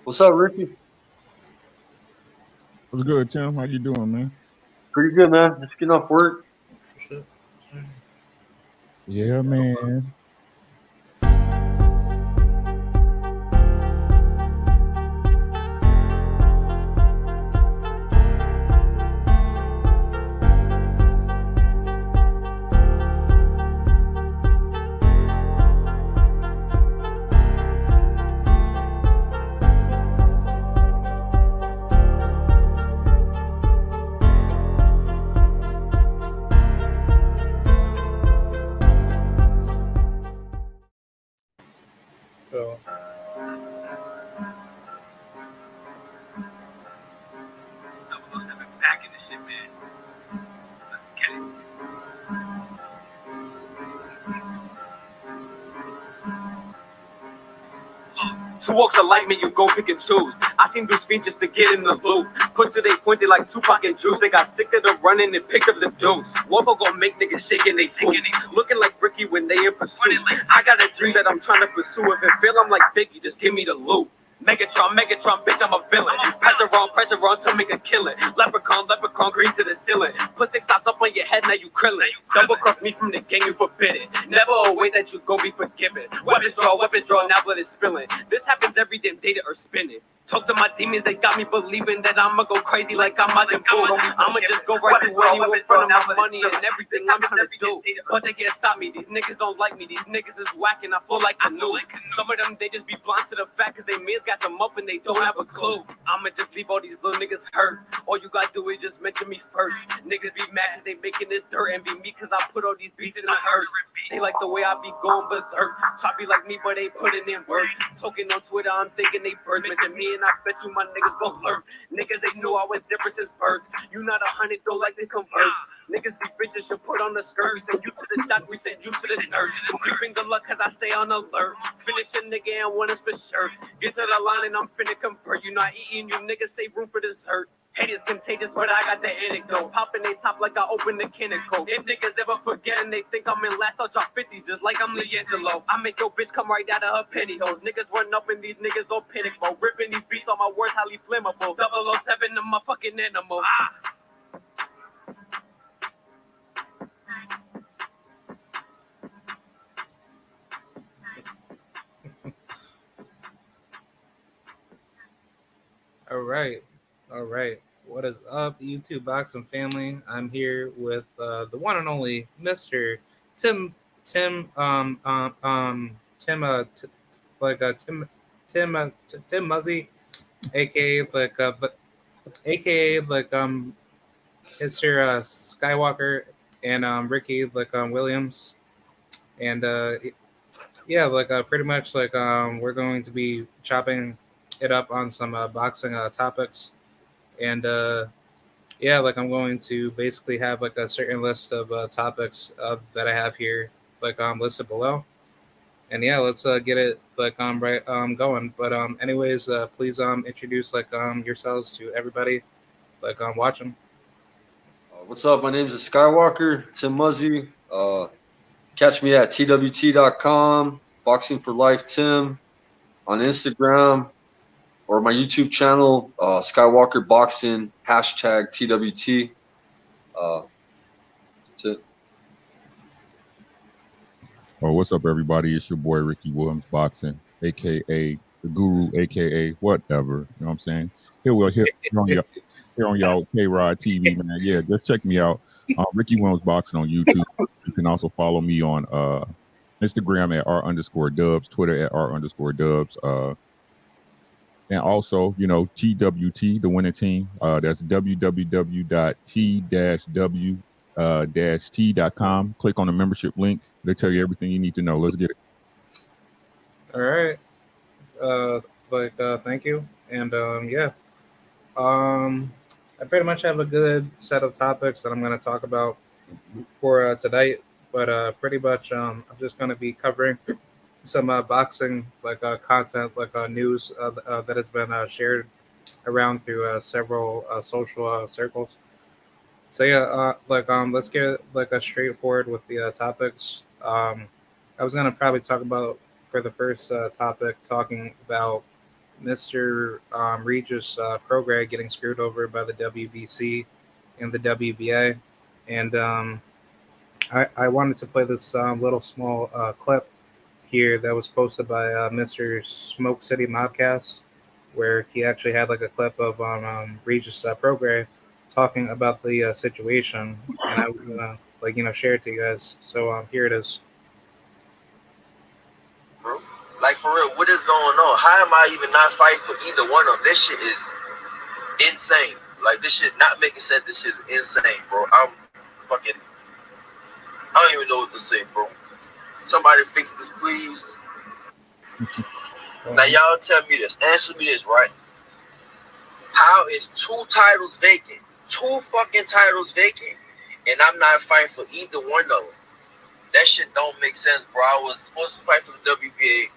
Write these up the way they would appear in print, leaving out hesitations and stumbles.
What's up, Ricky? What's good, Tim? How you doing, man? Pretty good, man. Just getting off work. Shit. Yeah, man. So, Back in the shit, man. Get it. Two walks of light, man, you go pick and choose. I seen those fiends just to get in the loop. Put to they pointed like Tupac and Juice. They got sick of the running and picked up the deuce. Lobo gon' make niggas shaking they boots. Looking like Ricky when they in pursuit. I got a dream that I'm trying to pursue. If it feel I'm like Biggie, just give me the loot. Megatron, bitch, I'm a villain. Pressure on to make a killing. Leprechaun, green to the ceiling. Put 6 dots up on your head, now you krillin'. Double cross me from the gang, you forbidden. Never a way that you gon' be forgiven. Weapons draw, now blood is spilling. This happens every damn day to earth spinning. Talk to my demons, they got me believing that I'ma go crazy like I'm Majin Buu. I'ma just go right through anyone in front of my money and everything I'm trying to do. But they can't stop me, these niggas don't like me, these niggas is whack and I feel like I knew. Some of them, they just be blind to the fact cause they mans got some up and they don't have a clue. I'ma just leave all these little niggas hurt. All you gotta do is just mention me first. Niggas be mad cause they making this dirt and be me cause I put all these beats in the hearse. They like the way I be going berserk. Try be like me but they putting in work. Talking on Twitter, I'm thinking they birds. Mention me and I bet you my niggas gon' lurk. Niggas, they knew I was different since birth. You not 100, though, like they converse. Niggas, these bitches should put on the skirt. We send you to the doc, we send you to the nurse. Creeping good luck, cause I stay on alert. Finish a nigga and one is for sure. Get to the line and I'm finna convert. You not eating, you niggas save room for dessert. Hate is contagious, but I got the antidote. Popping they top like I opened the can of coke. If niggas ever forget and they think I'm in last, I'll drop 50 just like I'm Leangelo. I make your bitch come right out of her pantyhose. Niggas run up and these niggas on panic mode. Ripping these beats on my words highly flammable. 007 to my fucking animal. all right. What is up, YouTube Boxing family? I'm here with the one and only Mr. Tim, Tim, Tim, Tim Muzzy, aka aka Mr. Skywalker, and Ricky Williams, and yeah, pretty much we're going to be chopping it up on some boxing topics, and yeah, I'm going to basically have a certain list of topics that I have here listed below, and yeah, let's get it going. But anyways, please introduce yourselves to everybody watching. What's up? My name's Skywalker, Tim Muzzy. Catch me at twt.com, Boxing for Life Tim, on Instagram, or my YouTube channel, Skywalker Boxing, hashtag TWT. That's it. Oh, what's up, everybody? It's your boy Ricky Williams Boxing, aka the Guru, aka whatever. You know what I'm saying? Here on y'all K-Rod TV, man. Yeah, just check me out. Ricky Williams Boxing on YouTube. You can also follow me on Instagram at r_dubs, Twitter at r_dubs. And also, TWT, the winning team. That's www.t-w-t.com. Click on the membership link. They tell you everything you need to know. Let's get it. All right. Thank you. And yeah. I pretty much have a good set of topics that I'm going to talk about for tonight. But pretty much I'm just going to be covering some boxing content, news that has been shared around through several social circles. So yeah, let's get straightforward with the topics. I was gonna probably talk about for the first topic, talking about Mr. Regis Prograde getting screwed over by the WBC and the WBA. And I wanted to play this little small clip here that was posted by Mr. Smoke City Mobcast, where he actually had like a clip of Regis Prograde talking about the situation, and I was gonna share it to you guys. So here it is. Bro, like for real, what is going on? How am I even not fighting for either one of them? This shit is insane. Like this shit not making sense. This shit is insane, bro. I'm fucking. I don't even know what to say, bro. Somebody fix this, please. Now y'all tell me this. Answer me this, right? How is 2 titles vacant? 2 fucking titles vacant, and I'm not fighting for either one of them. That shit don't make sense, bro. I was supposed to fight for the WBA.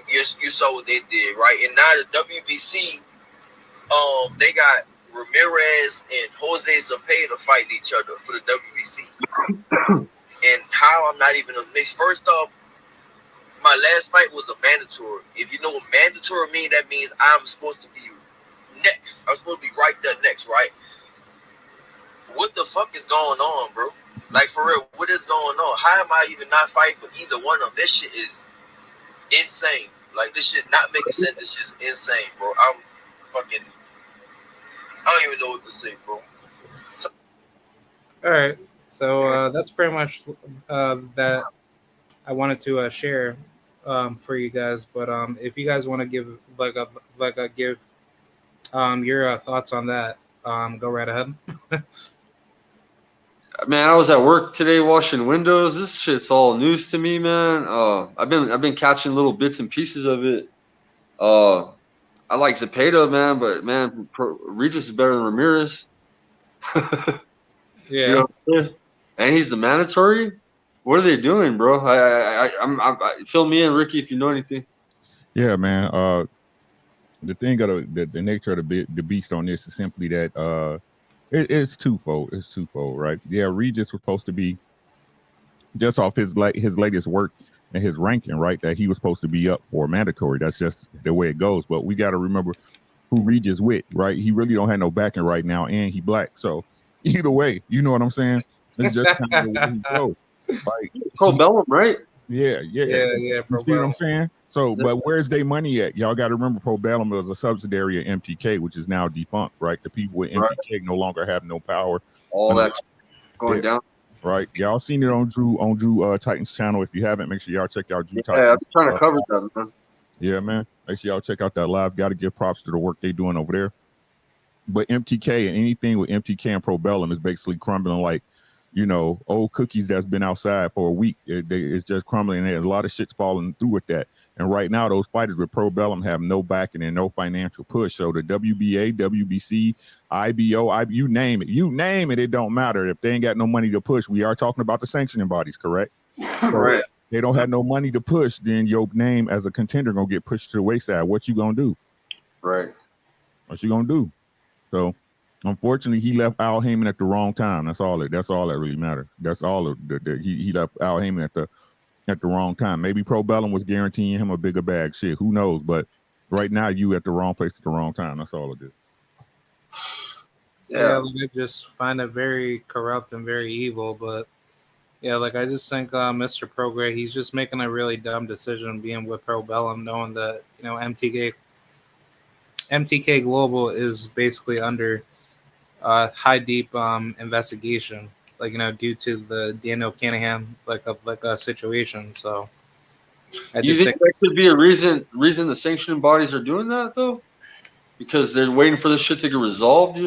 You saw what they did, right? And now the WBC, they got Ramirez and Jose Zepeda fighting each other for the WBC. And how I'm not even a mix. First off, my last fight was a mandatory. If you know what mandatory means, that means I'm supposed to be next. I'm supposed to be right there next, right? What the fuck is going on, bro? Like, for real, what is going on? How am I even not fighting for either one of them? This shit is insane. Like, this shit not making sense. This shit is insane, bro. I'm fucking... I don't even know what to say, bro. All right, so that's pretty much that I wanted to share for you guys. But if you guys want to give give your thoughts on that, go right ahead. Man, I was at work today washing windows. This shit's all news to me, man. I've been catching little bits and pieces of it. I like Zepeda, man, but man, Regis is better than Ramirez. Yeah, You know what I'm saying? And he's the mandatory. What are they doing, bro? I fill me in, Ricky, if you know anything. Yeah, man. The thing of the nature of the beast on this is simply that it's twofold. It's twofold, right? Yeah, Regis was supposed to be just off his latest work and his ranking, right? That he was supposed to be up for mandatory. That's just the way it goes. But we got to remember who Regis with, right? He really don't have no backing right now, and he black. So either way, you know what I'm saying? It's just kind of the way he goes. Like Pro Bellum, right? yeah. yeah. You see what I'm saying? So, but where's their money at? Y'all got to remember, Pro Bellum was a subsidiary of MTK, which is now defunct, right? The people with MTK no longer have no power. All that going down. Right. Y'all seen it on Drew Titan's channel. If you haven't, make sure y'all check out Drew Yeah, I'm trying to cover that, man. Yeah, man. Make sure y'all check out that live. Got to give props to the work they doing over there. But MTK and anything with MTK and Pro Bellum is basically crumbling like, old cookies that's been outside for a week. It's just crumbling. And there's a lot of shit's falling through with that. And right now, those fighters with Pro Bellum have no backing and no financial push. So the WBA, WBC, IBO, you name it, it don't matter. If they ain't got no money to push, we are talking about the sanctioning bodies, correct? Right. They don't have no money to push, then your name as a contender gonna get pushed to the wayside. What you gonna do? Right. What you gonna do? So, unfortunately, he left Al Heyman at the wrong time. That's all that really matters. That's all he left Al Heyman at the wrong time. Maybe Pro Bellum was guaranteeing him a bigger bag. Shit, who knows? But right now, you at the wrong place at the wrong time. That's all it is. Yeah, I just find it very corrupt and very evil. But yeah, I just think Mr. Prograde, he's just making a really dumb decision being with Pro Bellum, knowing that MTK Global is basically under high deep investigation, due to the Daniel Cunningham situation. So You think that could be a reason the sanctioning bodies are doing that though? Because they're waiting for this shit to get resolved,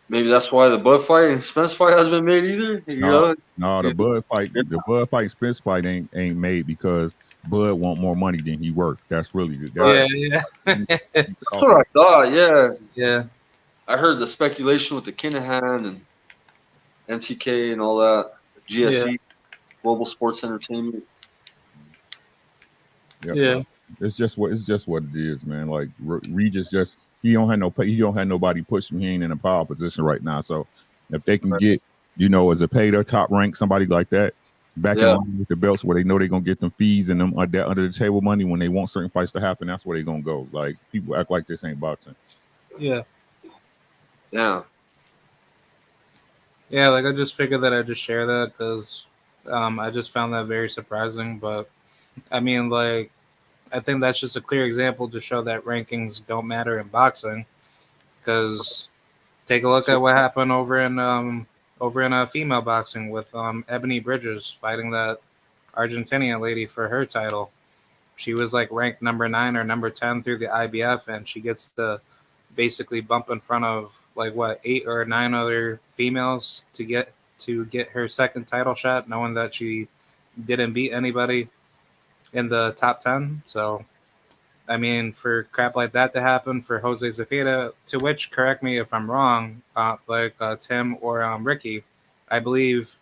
Maybe that's why the Bud fight and Spence fight hasn't been made either. No, the Bud fight Spence fight ain't made because Bud want more money than he worth. That's really yeah. That's what I thought. Yeah. I heard the speculation with the Kinahan and MTK and all that. GSE, Global Sports Entertainment. Yeah. It's just what it is, man. Like Regis he don't have nobody pushing him. He ain't in a power position right now. So if they can get, as a paid or top rank, somebody like that, back in line with the belts where they know they're gonna get them fees and them that under the table money when they want certain fights to happen. That's where they're gonna go. Like people act like this ain't boxing. Yeah. Yeah. Yeah, like I just figured that I'd just share that because I just found that very surprising. But I mean, like, I think that's just a clear example to show that rankings don't matter in boxing. Because take a look at what happened over in female boxing with Ebony Bridges fighting that Argentinian lady for her title. She was like ranked number 9 or number 10 through the IBF, and she gets to basically bump in front of like what 8 or 9 other females to get her second title shot, knowing that she didn't beat anybody in the top 10. So I mean, for crap like that to happen for Jose Zepeda, to which, correct me if I'm wrong, Tim or Ricky, I believe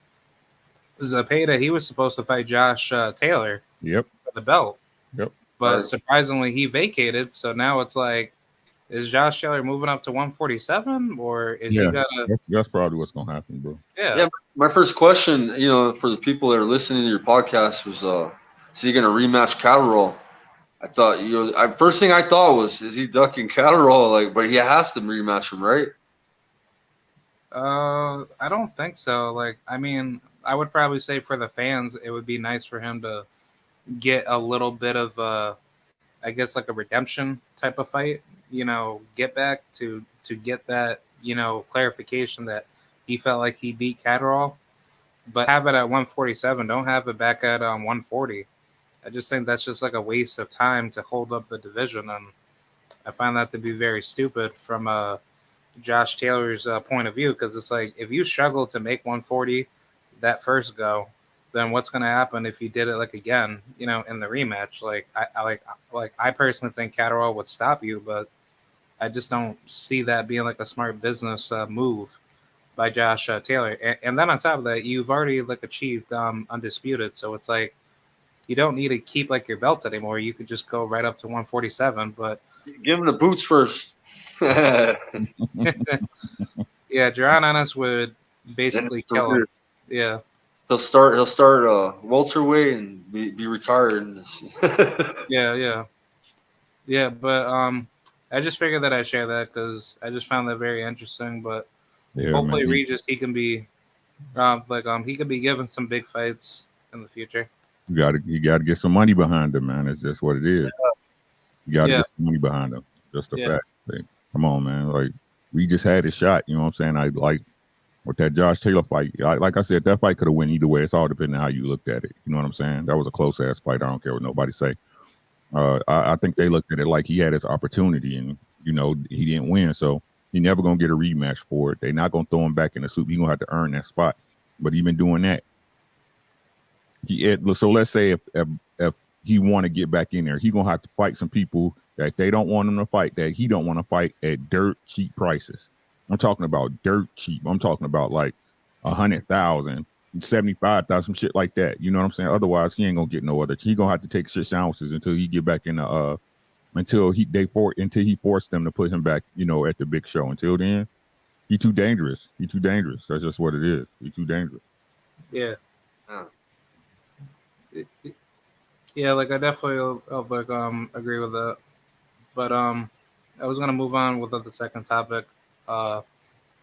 Zepeda, he was supposed to fight Josh Taylor Yep. for the belt. Yep. But surprisingly, he vacated. So now it's like, is Josh Taylor moving up to 147, or is he gonna? That's probably what's gonna happen, bro. Yeah. My first question, for the people that are listening to your podcast was, is he going to rematch Catterall? I thought, first thing I thought was, is he ducking Catterall? Like, but he has to rematch him, right? I don't think so. Like, I mean, I would probably say for the fans, it would be nice for him to get a little bit of I guess like a redemption type of fight, get back to get that, clarification that he felt like he beat Catterall, but have it at 147. Don't have it back at 140. I just think that's just like a waste of time to hold up the division, and I find that to be very stupid from Josh Taylor's point of view, because it's like if you struggle to make 140 that first go, then what's going to happen if you did it like again, in the rematch? Like I personally think Catterall would stop you, but I just don't see that being like a smart business move by Josh Taylor. And then on top of that, you've already like achieved undisputed, so it's like you don't need to keep like your belts anymore. You could just go right up to 147. But give him the boots first. yeah, Jaron Ennis would basically kill him. Yeah. He'll start welterweight and be retired. Yeah. But I just figured that I'd share that because I just found that very interesting. But hopefully, man, Regis he can be he could be given some big fights in the future. You gotta get some money behind him, man. It's just what it is. You gotta get some money behind him. Just a fact. Like, come on, man. Like we just had a shot. You know what I'm saying? I like with that Josh Taylor fight. Like I said, that fight could have went either way. It's all depending on how you looked at it. You know what I'm saying? That was a close ass fight. I don't care what nobody say. I think they looked at it like he had his opportunity, and he didn't win, so he never gonna get a rematch for it. They're not gonna throw him back in the soup. He's gonna have to earn that spot. But even doing that, so let's say if he want to get back in there, he gonna have to fight some people that they don't want him to fight, that he don't want to fight at dirt cheap prices. I'm talking about dirt cheap. I'm talking about like 100,000, 75,000, some shit like that. You know what I'm saying? Otherwise, he ain't gonna get no other. He gonna have to take 6 ounces until he get back in the until he forced them to put him back, at the big show. Until then, he too dangerous. That's just what it is. He too dangerous. Yeah. Yeah, like I definitely agree with that. But I was gonna move on with the second topic. The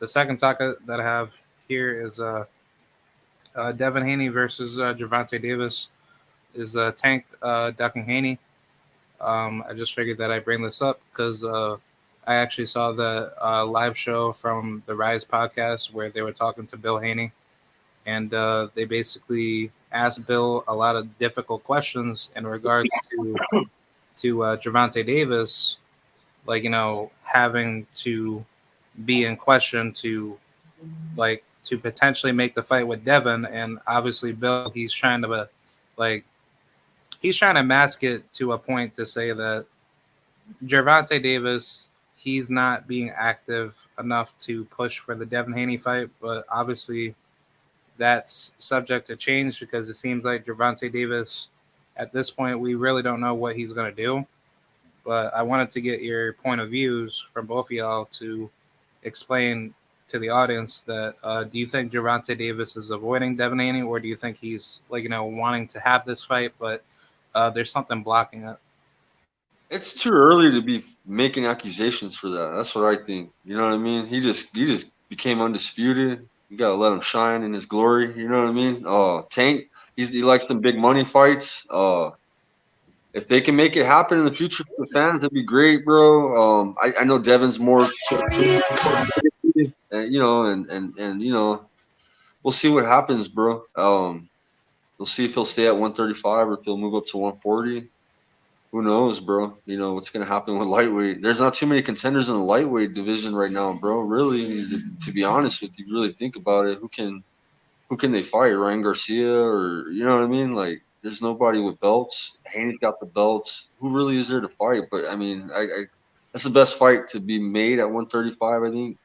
second topic that I have here is Devin Haney versus Gervonta Davis. Is Tank ducking Haney? I just figured that I'd bring this up because I actually saw the live show from the Rise podcast where they were talking to Bill Haney, and they basically asked Bill a lot of difficult questions in regards to Gervonta Davis, like having to be in question to potentially make the fight with Devin, and obviously Bill he's trying to mask it to a point to say that Gervonta Davis he's not being active enough to push for the Devin Haney fight, but obviously that's subject to change because it seems like Gervonta Davis at this point we really don't know what he's going to do. But I wanted to get your point of views from both of y'all to explain to the audience that do you think Gervonta Davis is avoiding Devin Haney, or do you think he's wanting to have this fight, but there's something blocking it? It's too early to be making accusations for that. That's what I think. You know what I mean? He just became undisputed. You gotta let him shine in his glory. You know what I mean? Tank, he likes them big money fights. If they can make it happen in the future for the fans, that'd be great, bro. I know Devin's more, and we'll see what happens, bro. We'll see if he'll stay at 135 or if he'll move up to 140. Who knows, bro? You know what's gonna happen with lightweight. There's not too many contenders in the lightweight division right now, bro. Really, to be honest with you, really think about it. Who can they fight? Ryan Garcia, or you know what I mean? Like, there's nobody with belts. Haney's got the belts. Who really is there to fight? But I mean, I that's the best fight to be made at 135, I think.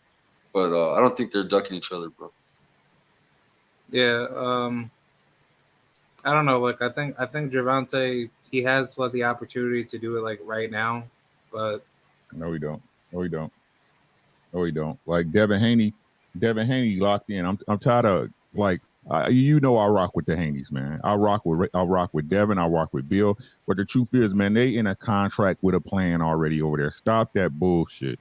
But I don't think they're ducking each other, bro. Yeah, I don't know. Like, I think Gervonta, he has the opportunity to do it right now, but no, he don't. No, he don't. No, he don't. Like Devin Haney locked in. I'm tired of I rock with the Haneys, man. I rock with Devin. I rock with Bill. But the truth is, man, they in a contract with a plan already over there. Stop that bullshit.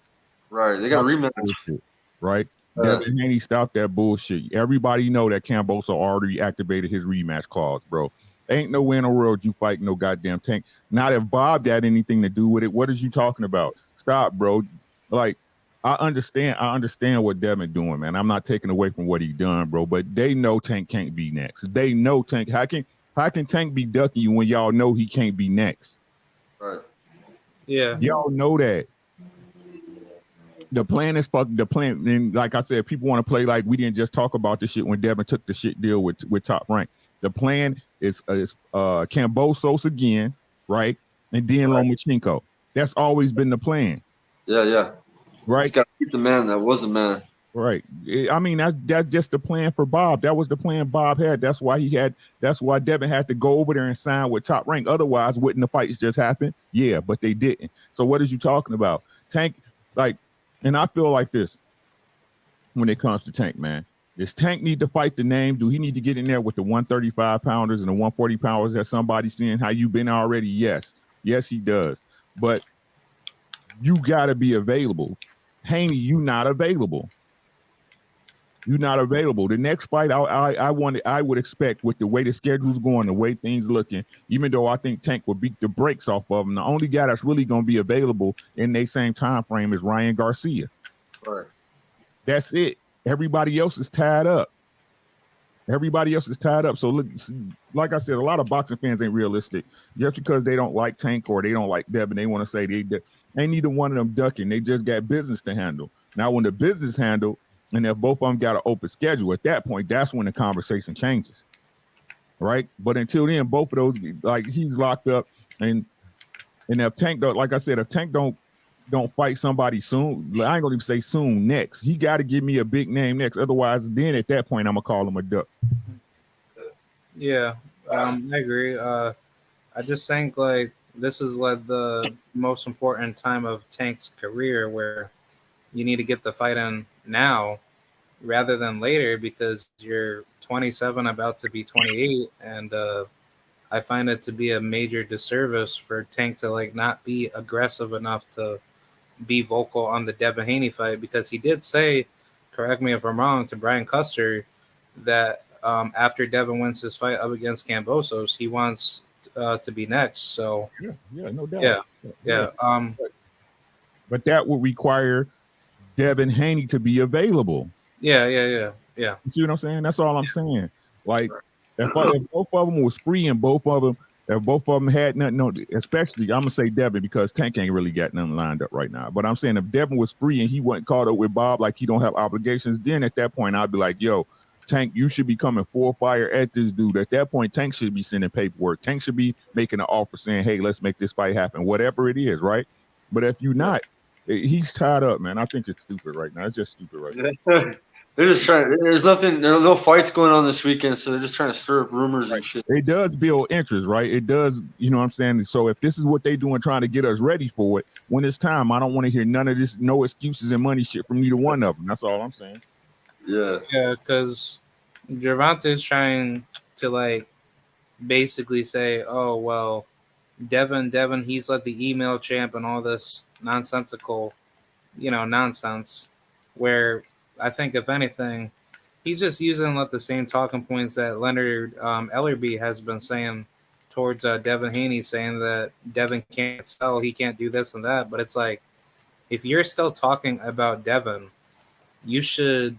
Right, they got a rematch. Right. Devin Haney, stop that bullshit. Everybody know that Kambosos already activated his rematch clause, bro. Ain't nowhere in the world you fight no goddamn Tank. Not if Bob had anything to do with it. What is you talking about? Stop, bro. Like, I understand what Devin doing, man. I'm not taking away from what he done, bro. But they know Tank can't be next. They know Tank. How can Tank be ducking you when y'all know he can't be next? Right. Yeah. Y'all know that. The plan is the plan, and like I said, people want to play like we didn't just talk about this shit when Devin took the shit deal with Top Rank. The plan is Kambosos again, right, and then Lomachenko. That's always been the plan. Yeah. Right. He's got to keep the man that was the man. Right. I mean, that's just the plan for Bob. That was the plan Bob had. That's why Devin had to go over there and sign with Top Rank. Otherwise, wouldn't the fights just happen? Yeah, but they didn't. So what is you talking about? Tank, and I feel like this when it comes to Tank, man. Does Tank need to fight the name? Do he need to get in there with the 135 pounders and the 140 pounders that somebody's seeing how you been already? Yes, he does. But you got to be available. Haney, you not available. You're not available. The next fight I would expect with the way the schedule's going, the way things looking, even though I think Tank will beat the brakes off of him, the only guy that's really going to be available in the same time frame is Ryan Garcia. Right. That's it. Everybody else is tied up. So look, like I said, a lot of boxing fans ain't realistic. Just because they don't like Tank or they don't like Devin, they want to say they ain't neither one of them ducking. They just got business to handle. Now, when the business handled, and if both of them got an open schedule, at that point, that's when the conversation changes, right? But until then, both of those, he's locked up, and if Tank don't, like I said, if Tank don't fight somebody soon, I ain't gonna even say soon. Next, he got to give me a big name next. Otherwise, then at that point, I'm gonna call him a duck. Yeah, I agree. I just think this is the most important time of Tank's career where you need to get the fight in now rather than later, because you're 27, about to be 28, and I find it to be a major disservice for Tank to not be aggressive enough to be vocal on the Devin Haney fight, because he did say, correct me if I'm wrong, to Brian Custer that after Devin wins his fight up against Kambosos, he wants to be next. So yeah, no doubt. Yeah. But that would require Devin Haney to be available. Yeah. You see what I'm saying? That's all I'm saying. If both of them was free and if both of them had nothing, especially I'm gonna say Devin, because Tank ain't really got nothing lined up right now. But I'm saying if Devin was free and he wasn't caught up with Bob, he don't have obligations, then at that point I'd be like, yo, Tank, you should be coming full fire at this dude. At that point, Tank should be sending paperwork. Tank should be making an offer saying, hey, let's make this fight happen, whatever it is, right? But if you're not, he's tied up, man. I think it's stupid right now. It's just stupid right now. They're just trying. There's no fights going on this weekend, so they're just trying to stir up rumors and shit. It does build interest, right? It does, you know what I'm saying? So if this is what they doing, trying to get us ready for it, when it's time, I don't want to hear none of this, no excuses and money shit from neither one of them. That's all I'm saying. Yeah. Yeah, because Gervonta's trying to like basically say, oh well, Devin, he's like the email champ and all this nonsensical, nonsense. Where I think if anything, he's just using like the same talking points that Leonard Ellerby has been saying towards Devin Haney, saying that Devin can't sell, he can't do this and that. But it's like if you're still talking about Devin, you should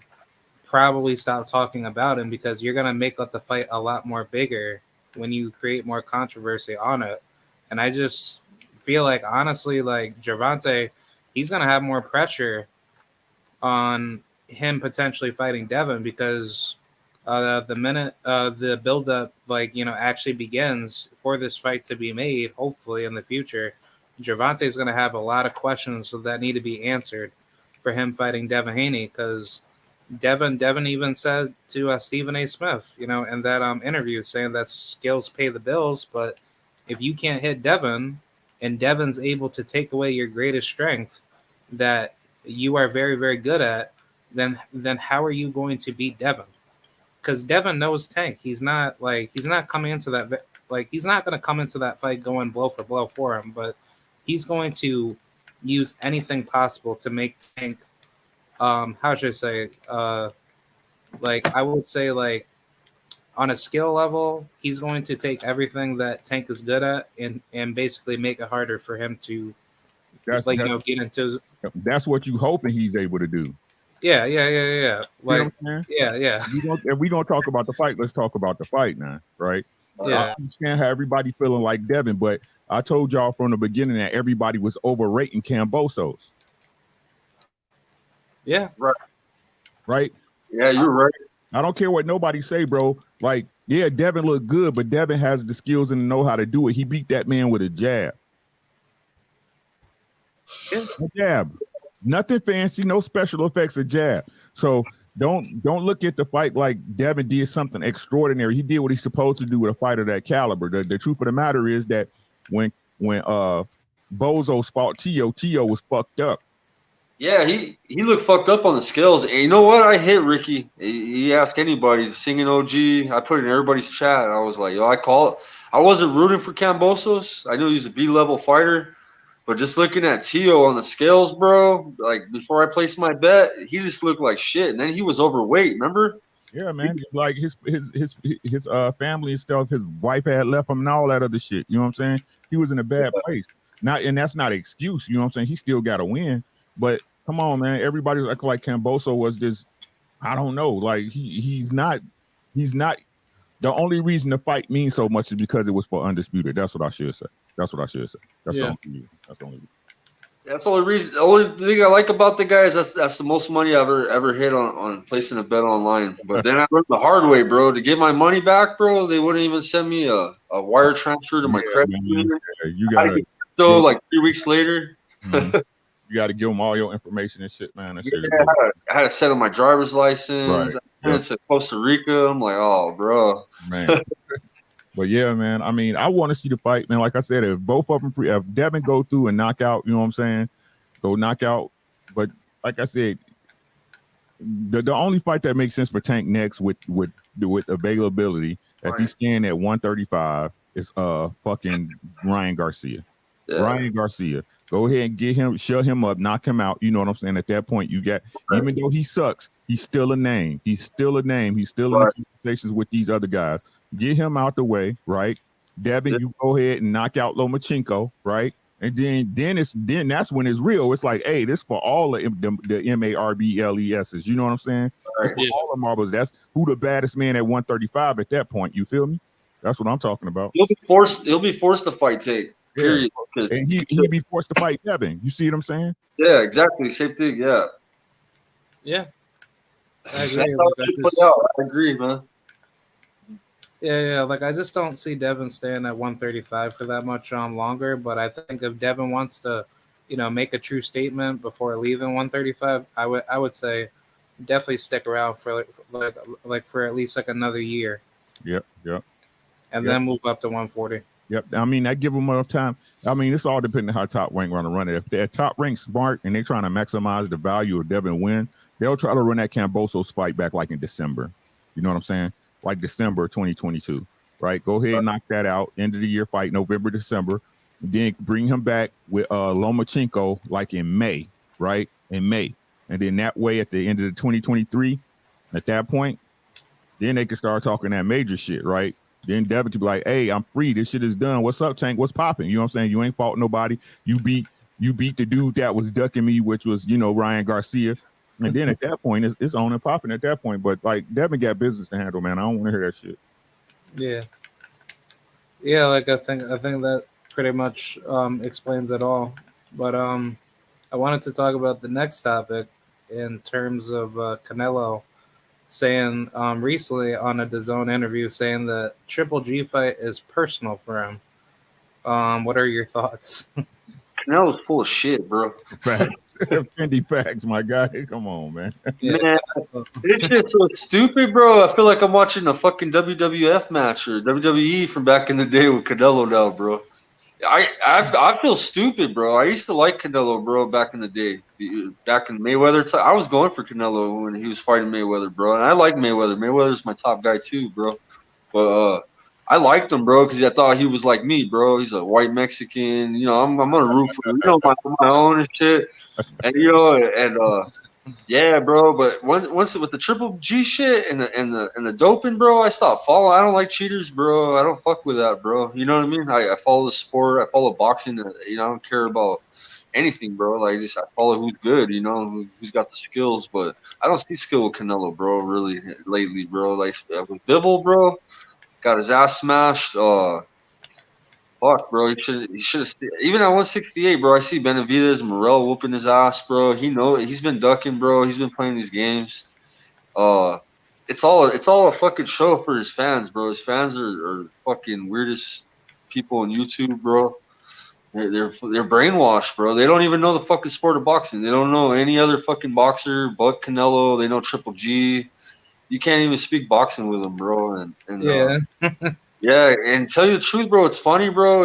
probably stop talking about him because you're gonna make up the fight a lot more bigger when you create more controversy on it. And I just feel like honestly, like Gervonta, he's gonna have more pressure on him potentially fighting Devin because the minute the build up actually begins for this fight to be made, hopefully in the future, Gervonta is gonna have a lot of questions that need to be answered for him fighting Devin Haney because Devin even said to Stephen A. Smith, in that interview, saying that skills pay the bills, but if you can't hit Devin, and Devin's able to take away your greatest strength that you are very very good at, then how are you going to beat Devin? Because Devin knows Tank. He's not coming into that he's not going to come into that fight going blow for blow for him, but he's going to use anything possible to make Tank how should I say I would say like on a skill level he's going to take everything that Tank is good at and basically make it harder for him to get into. That's what you hoping he's able to do. Yeah. You know what I'm saying? Yeah. If we gonna talk about the fight, let's talk about the fight now, right? Yeah. I understand how everybody feeling like Devin, but I told y'all from the beginning that everybody was overrating Kambosos. Yeah. Right? Yeah, you're right. I don't care what nobody say, bro. Like, yeah, Devin looked good, but Devin has the skills and know how to do it. He beat that man with a jab. Yeah. A jab. Nothing fancy, no special effects, a jab. So don't look at the fight like Devin did something extraordinary. He did what he's supposed to do with a fighter that caliber. The truth of the matter is that when Bozo fought Tio was fucked up. Yeah, he looked fucked up on the scales. And you know what? I hit Ricky. He asked anybody, he's singing OG. I put it in everybody's chat. I was like, yo, I call it. I wasn't rooting for Kambosos. I knew he was a B-level fighter. But just looking at Tio on the scales, bro, like before I placed my bet, he just looked like shit. And then he was overweight, remember? Yeah, man. Like his family and stuff, his wife had left him and all that other shit. You know what I'm saying? He was in a bad place. And that's not an excuse, you know what I'm saying? He still got to win. But come on, man. Everybody's acting like Kambosos was this, I don't know. Like he's not. The only reason the fight means so much is because it was for Undisputed. That's what I should say. That's the only reason. That's the only reason. The only thing I like about the guy is that's the most money I've ever hit on placing a bet online. But then I learned the hard way, bro. To get my money back, bro, they wouldn't even send me a wire transfer to my credit union. Yeah, you gotta like 3 weeks later. Mm-hmm. You got to give them all your information and shit, man. That shit I had to set up my driver's license. Right. It's Costa Rica. I'm like, oh, bro. Man. But yeah, man. I mean, I want to see the fight, man. Like I said, if both of them if Devin go through and knock out, you know what I'm saying? Go knock out. But like I said, the only fight that makes sense for Tank next with availability, if he's staying at 135, is fucking Ryan Garcia. Yeah. Ryan Garcia. Go ahead and get him, shut him up, knock him out. You know what I'm saying? At that point, you got, even though he sucks, he's still a name. He's still in the conversations with these other guys. Get him out the way, right? Devin, you go ahead and knock out Lomachenko, right? And then that's when it's real. It's like, hey, this for all the MARBLESs. You know what I'm saying? Right. Yeah. All the marbles. That's who the baddest man at 135 at that point. You feel me? That's what I'm talking about. He'll be forced to fight Tate. Period. Yeah. And he'd be forced to fight Devin. You see what I'm saying? Yeah, exactly. Same thing. Yeah. Yeah. I agree, man. Yeah. Like I just don't see Devin staying at 135 for that much longer. But I think if Devin wants to, make a true statement before leaving 135, I would say definitely stick around for for at least another year. Yep. And then move up to 140. Yep. I mean, I give them enough time. I mean, it's all depending on how top rank want to run it. If they're top rank smart and they're trying to maximize the value of Devin win, they'll try to run that Cambosos fight back like in December. You know what I'm saying? Like December 2022, right? Go ahead and knock that out. End of the year fight, November, December. Then bring him back with Lomachenko like in May, right? In May. And then that way at the end of the 2023, at that point, then they can start talking that major shit, right? Then Devin could be like, hey, I'm free. This shit is done. What's up, Tank? What's popping? You know what I'm saying? You ain't fought nobody. You beat the dude that was ducking me, which was, Ryan Garcia. And then at that point, it's on and popping at that point. But like Devin got business to handle, man. I don't want to hear that shit. Yeah. Yeah, like I think that pretty much explains it all. But I wanted to talk about the next topic in terms of Canelo saying recently on a DAZN interview saying that Triple G fight is personal for him. What are your thoughts? Canelo's full of shit, bro. Facts. Fendi facts, my guy. Come on, man. Yeah. Man, this shit's so stupid, bro. I feel like I'm watching a fucking WWF match or WWE from back in the day with Canelo now, bro. I feel stupid, bro. I used to like Canelo, bro, back in the day. Back in Mayweather time, I was going for Canelo when he was fighting Mayweather, bro. And I like Mayweather. Mayweather's my top guy too, bro. But I liked him, bro, because I thought he was like me, bro. He's a white Mexican. I'm gonna root for him, my own and shit. And yeah, bro. But once with the Triple G shit and the doping, bro, I stopped following. I don't like cheaters, bro. I don't fuck with that, bro. You know what I mean? I follow the sport. I follow boxing. I don't care about anything, bro. Like I follow who's good. Who's got the skills. But I don't see skill with Canelo, bro. Really lately, bro. Like with Bivol, bro. Got his ass smashed. Fuck, bro. He should have even at 168, bro. I see Benavidez, Morel whooping his ass, bro. He's been ducking, bro. He's been playing these games. It's all a fucking show for his fans, bro. His fans are fucking weirdest people on YouTube, bro. They're brainwashed, bro. They don't even know the fucking sport of boxing. They don't know any other fucking boxer but Canelo. They know Triple G. You can't even speak boxing with them, bro. And Yeah. yeah, and tell you the truth, bro, it's funny, bro.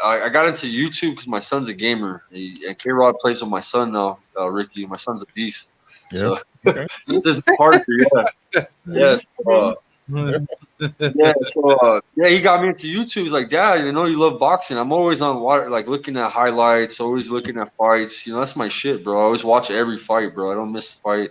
I got into YouTube because my son's a gamer. And Krod plays with my son now, Ricky. My son's a beast. Yeah. So Okay. this is part yeah. Yes. Yeah, he got me into YouTube. He's like, Dad, you love boxing. I'm always on like looking at highlights, always looking at fights. That's my shit, bro. I always watch every fight, bro. I don't miss a fight.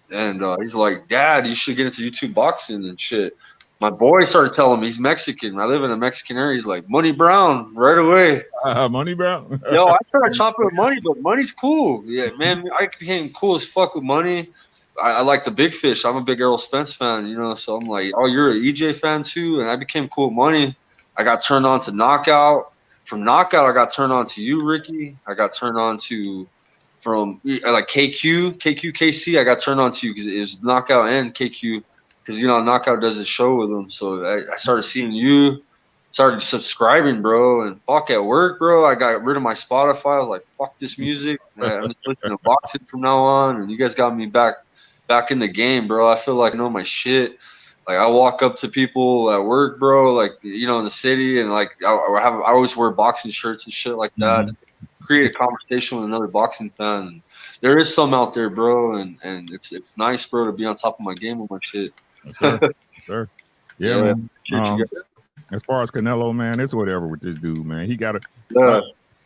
And he's like, Dad, you should get into YouTube boxing and shit. My boy started telling me he's Mexican. I live in a Mexican area. He's like, Money Brown, right away. Money Brown? Yo, I try to chop it with Money, but Money's cool. Yeah, man, I became cool as fuck with Money. I like the Big Fish. I'm a big Errol Spence fan, so I'm like, oh, you're an EJ fan too? And I became cool with Money. I got turned on to Knockout. From Knockout, I got turned on to you, Ricky. I got turned on to from like KC. I got turned on to you because it was Knockout and KQ because Knockout does a show with them. So I started seeing you, started subscribing, bro. And fuck at work, bro. I got rid of my Spotify. I was like, fuck this music. I'm just listening to boxing from now on. And you guys got me back in the game, bro. I feel like I know my shit. Like I walk up to people at work, bro. Like in the city, and like I always wear boxing shirts and shit like that. Mm-hmm. Create a conversation with another boxing fan. There is some out there, bro, and it's nice, bro, to be on top of my game with my shit. Yes, sir. Yeah, man. As far as Canelo, man, it's whatever with this dude, man. He got to.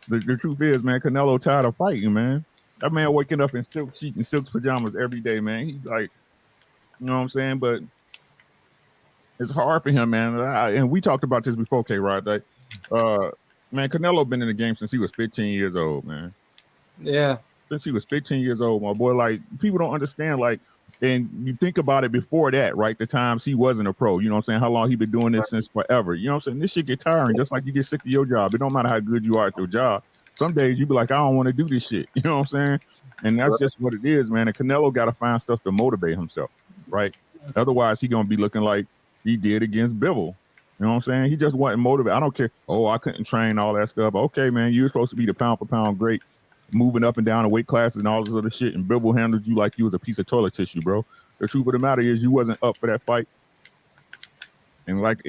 The truth is, man, Canelo tired of fighting, man. That man waking up in silk sheet and silk pajamas every day, man. He's like, you know what I'm saying? But it's hard for him, man. And we talked about this before, K-Rod. Like, man, Canelo been in the game since he was 15 years old, man. Yeah. Since he was 15 years old, my boy. Like, people don't understand, like, and you think about it before that, right? The times he wasn't a pro, you know what I'm saying? How long he been doing this since forever. You know what I'm saying? This shit get tiring, just like you get sick of your job. It don't matter how good you are at your job. Some days you be like, I don't want to do this shit. You know what I'm saying? And that's just what it is, man. And Canelo got to find stuff to motivate himself, right? Otherwise, he going to be looking like he did against Bivol. You know what I'm saying? He just wasn't motivated. I don't care. Oh, I couldn't train, all that stuff. Okay, man, you're supposed to be the pound for pound great, moving up and down the weight classes and all this other shit. And Bivol handled you like you was a piece of toilet tissue, bro. The truth of the matter is you wasn't up for that fight. And like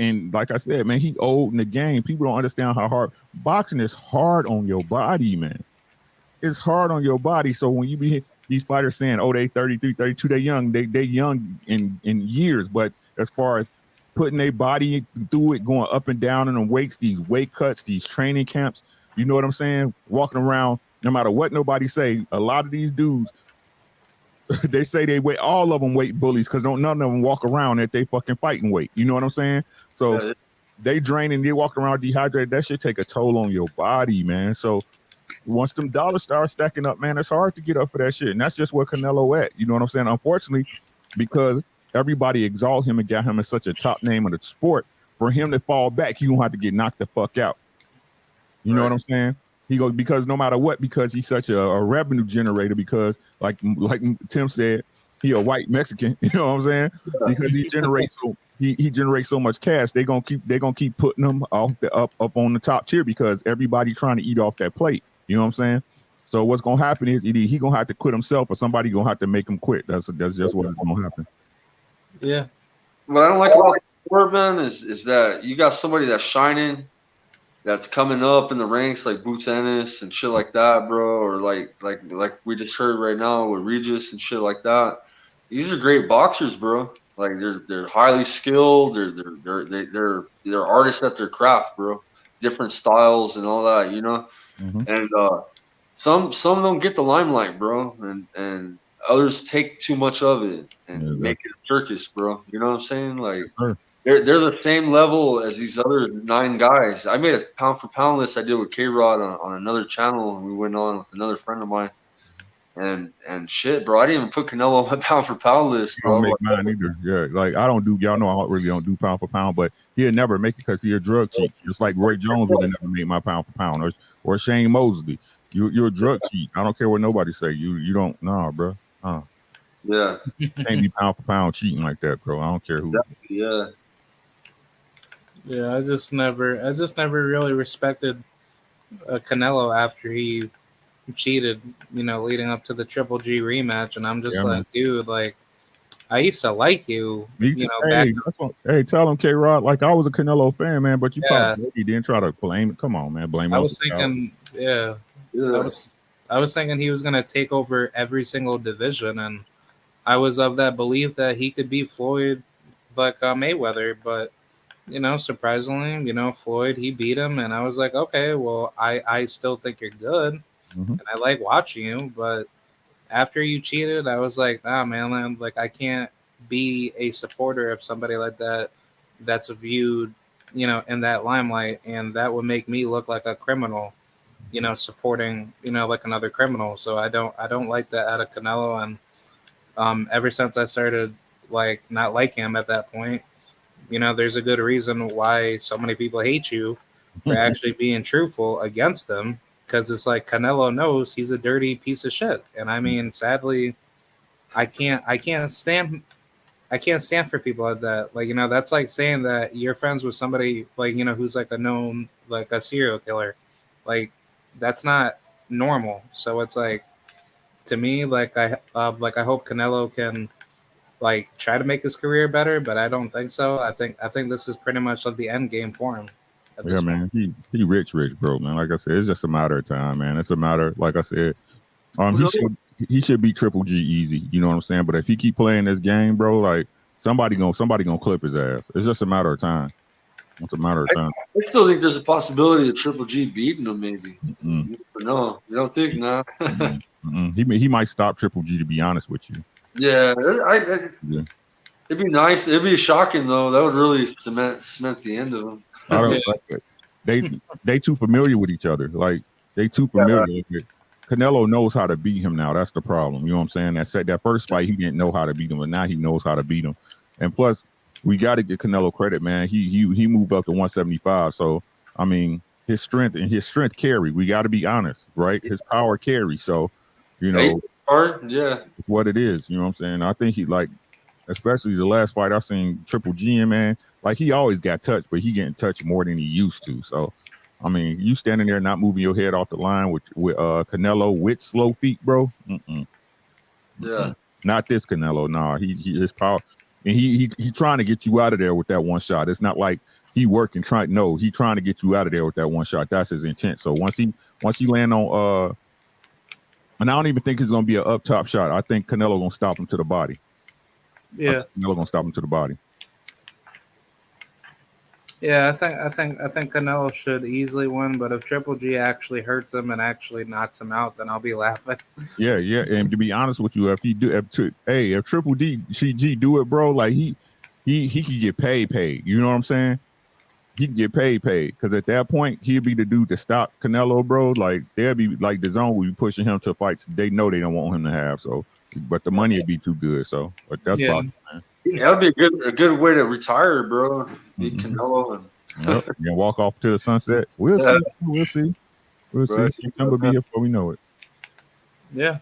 I said, man, he old in the game. People don't understand how hard boxing is hard on your body, man. It's hard on your body. So when you these fighters saying, oh, they 33, 32, they young. They young in years, but as far as putting their body through it, going up and down in the weights, these weight cuts, these training camps, you know what I'm saying? Walking around, no matter what nobody say, a lot of these dudes, they say they weigh, all of them weight bullies because none of them walk around at they fucking fighting weight. You know what I'm saying? So they draining, they walk around dehydrated. That should take a toll on your body, man. So once them dollars start stacking up, man, it's hard to get up for that shit. And that's just where Canelo at. You know what I'm saying? Unfortunately, because everybody exalt him and got him as such a top name of the sport, for him to fall back, he gonna have to get knocked the fuck out. You know what I'm saying? He goes, because no matter what, because he's such a revenue generator, because like Tim said, he a white Mexican, you know what I'm saying? Because he generates he generates so much cash, they gonna keep putting him up on the top tier because everybody trying to eat off that plate. You know what I'm saying? So what's gonna happen is either he gonna have to quit himself or somebody gonna have to make him quit. That's just what's gonna happen. Yeah. What I don't like about the sport, man, is that you got somebody that's shining, that's coming up in the ranks like Boots Ennis and shit like that, bro, or like we just heard right now with Regis and shit like that. These are great boxers, bro. Like they're highly skilled. They're artists at their craft, bro. Different styles and all that, you know. And some don't get the limelight, bro, and others take too much of it and make it a circus, bro. You know what I'm saying? Like they're the same level as these other 9 guys. I made a pound for pound list I did with Krod on another channel, and we went on with another friend of mine. And shit, bro, I didn't even put Canelo on my pound for pound list, bro. I don't make mine either. Yeah, like I don't do. Y'all know I really don't do pound for pound, but he'll never make it because he's a drug cheat. Just like Roy Jones would have never made my pound for pound, or Shane Mosley. You're a drug cheat. I don't care what nobody say. You don't. Nah, bro. Yeah. You can't be pound for pound cheating like that, bro. I don't care who. Yeah. Yeah, I just never really respected Canelo after he cheated, you know, leading up to the Triple G rematch, and I'm just dude, like, I used to like you, you know. Tell him, K-Rod, like I was a Canelo fan, man, but you probably didn't try to blame it. Come on, man, blame it. I was thinking, I was thinking he was gonna take over every single division, and I was of that belief that he could beat Floyd, like Mayweather, but you know, surprisingly, you know, Floyd, he beat him, and I was like, okay, well, I still think you're good. And I like watching you, but after you cheated, I was like, nah, man, like I can't be a supporter of somebody like that that's viewed, you know, in that limelight, and that would make me look like a criminal, you know, supporting, you know, like another criminal. So I don't like that out of Canelo, and ever since I started like not liking him at that point, you know, there's a good reason why so many people hate you for actually being truthful against them. Because it's like Canelo knows he's a dirty piece of shit, and I mean, sadly, I can't stand for people like that. Like, you know, that's like saying that you're friends with somebody like, you know, who's like a known, like a serial killer. Like, that's not normal. So it's like, to me, like I hope Canelo can like try to make his career better, but I don't think so. I think this is pretty much like the end game for him. Yeah, man, he rich, bro, man. Like I said, it's just a matter of time, man. It's a matter, like I said, he should beat Triple G easy. You know what I'm saying? But if he keep playing this game, bro, like somebody gonna clip his ass. It's just a matter of time. It's a matter of time. I still think there's a possibility of Triple G beating him, maybe. No, you don't think, nah? He might stop Triple G, to be honest with you. Yeah, it'd be nice. It'd be shocking though. That would really cement the end of him. I don't like it. They too familiar with each other. Like they too familiar with it. Canelo knows how to beat him now. That's the problem. You know what I'm saying? That first fight, he didn't know how to beat him, but now he knows how to beat him. And plus, we got to give Canelo credit, man. He moved up to 175. So I mean, his strength carry. We got to be honest, right? His power carry. So, you know, it's what it is. You know what I'm saying? I think he like, especially the last fight I seen Triple G in, man. Like he always got touched, but he getting touched more than he used to. So, I mean, you standing there not moving your head off the line with Canelo with slow feet, bro. Yeah, not this Canelo. Nah, he his power, and he trying to get you out of there with that one shot. It's not like he working trying. No, he trying to get you out of there with that one shot. That's his intent. So once he land on And I don't even think it's gonna be an up top shot. I think Canelo gonna stop him to the body. Yeah. Canelo gonna stop him to the body. Yeah, I think Canelo should easily win, but if Triple G actually hurts him and actually knocks him out, then I'll be laughing. Yeah. And to be honest with you, if Triple G do it, bro, like he could get paid. You know what I'm saying? He can get paid because at that point he'll be the dude to stop Canelo, bro. Like they'll be like the zone will be pushing him to fights they know they don't want him to have. So, but the money would be too good. So, but that's boxing, man. Yeah, that'd be a good way to retire, bro. Beat Canelo and Yep. And walk off to the sunset. We'll see. September be here before we know it. Yeah.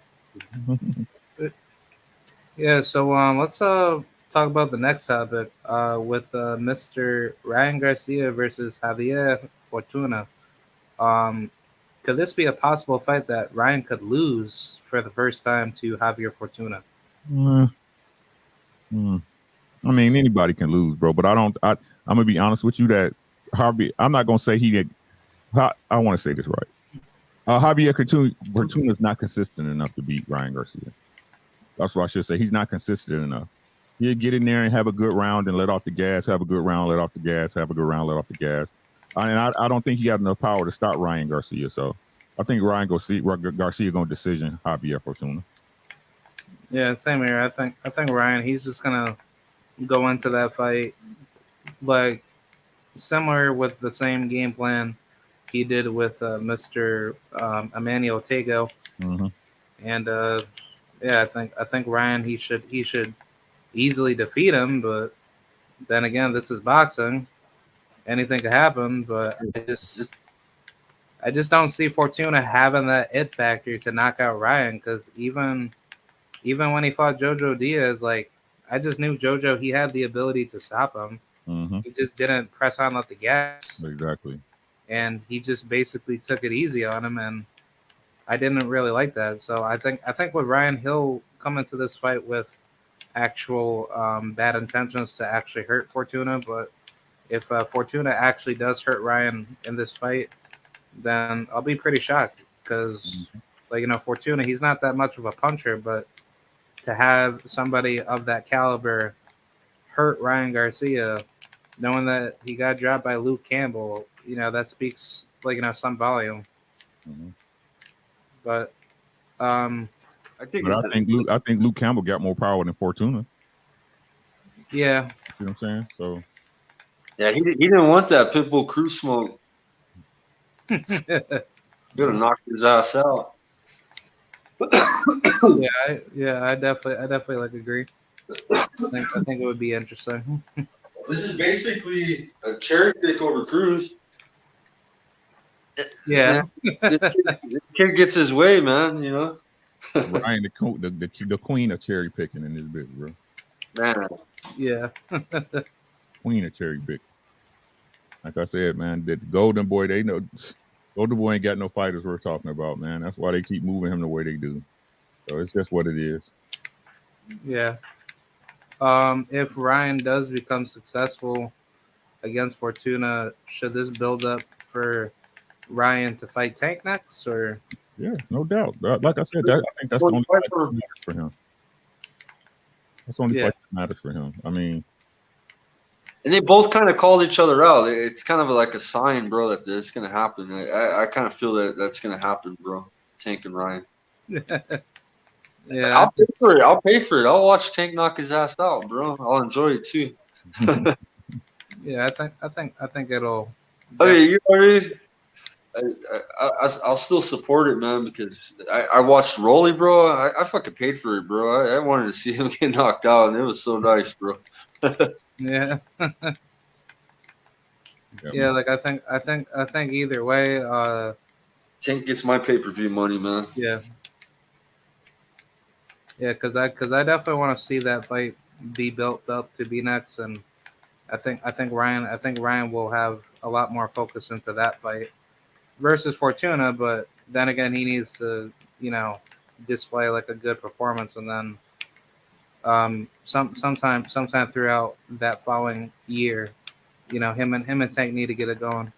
Yeah. So let's talk about the next topic with Mr. Ryan Garcia versus Javier Fortuna. Could this be a possible fight that Ryan could lose for the first time to Javier Fortuna? I mean, anybody can lose, bro. But I'm gonna be honest with you that Harvey. I'm not gonna say he did. I want to say this right. Javier Fortuna is not consistent enough to beat Ryan Garcia. That's what I should say. He's not consistent enough. He'll get in there and have a good round and let off the gas. Have a good round, let off the gas. Have a good round, let off the gas. And I don't think he got enough power to stop Ryan Garcia. So I think Garcia going to decision Javier Fortuna. Yeah, same here. I think Ryan. He's just gonna go into that fight like similar with the same game plan he did with Mr. Emmanuel Tego. Mm-hmm. And yeah, I think Ryan he should easily defeat him, but then again, this is boxing. Anything could happen, but I just don't see Fortuna having that it factor to knock out Ryan because even when he fought Jojo Diaz, like I just knew Jojo he had the ability to stop him. Mm-hmm. He just didn't press on with the gas. Exactly. And he just basically took it easy on him, and I didn't really like that. So I think with Ryan, he'll come into this fight with actual bad intentions to actually hurt Fortuna. But if Fortuna actually does hurt Ryan in this fight, then I'll be pretty shocked because, Fortuna, he's not that much of a puncher, but to have somebody of that caliber hurt Ryan Garcia, knowing that he got dropped by Luke Campbell, that speaks some volume. Mm-hmm. But I think Luke Campbell got more power than Fortuna. Yeah. You know what I'm saying? So yeah, he didn't want that Pitbull crew smoke. Could have knocked his ass out. I definitely agree. I think it would be interesting. This is basically a cherry pick over Cruz. Yeah, the kid gets his way, man. Ryan, the queen of cherry picking in this bitch, bro. Man. Yeah. Queen of cherry pick. Like I said, man, the Golden Boy, they know Golden Boy ain't got no fighters worth talking about, man. That's why they keep moving him the way they do. So it's just what it is. Yeah. If Ryan does become successful against Fortuna, should this build up for Ryan to fight Tank next, or? Yeah, no doubt. Like I said, I think that's the only fight that matters for him. That's the only fight that matters for him. I mean, and they both kind of called each other out. It's kind of like a sign, bro, that it's going to happen. I kind of feel that that's going to happen, bro. Tank and Ryan. Yeah, I'll pay for it. I'll watch Tank knock his ass out, bro. I'll enjoy it too. Yeah, I think it'll. I mean, you know what I mean? I'll still support it, man, because I watched Rolly, bro. I fucking paid for it, bro. I wanted to see him get knocked out, and it was so nice, bro. Yeah. Yeah, like I think either way. Tank gets my pay-per-view money, man. Yeah. Yeah, because I definitely want to see that fight be built up to be next, and I think Ryan will have a lot more focus into that fight versus Fortuna, but then again he needs to display like a good performance, and then sometime throughout that following year, him and Tank need to get it going.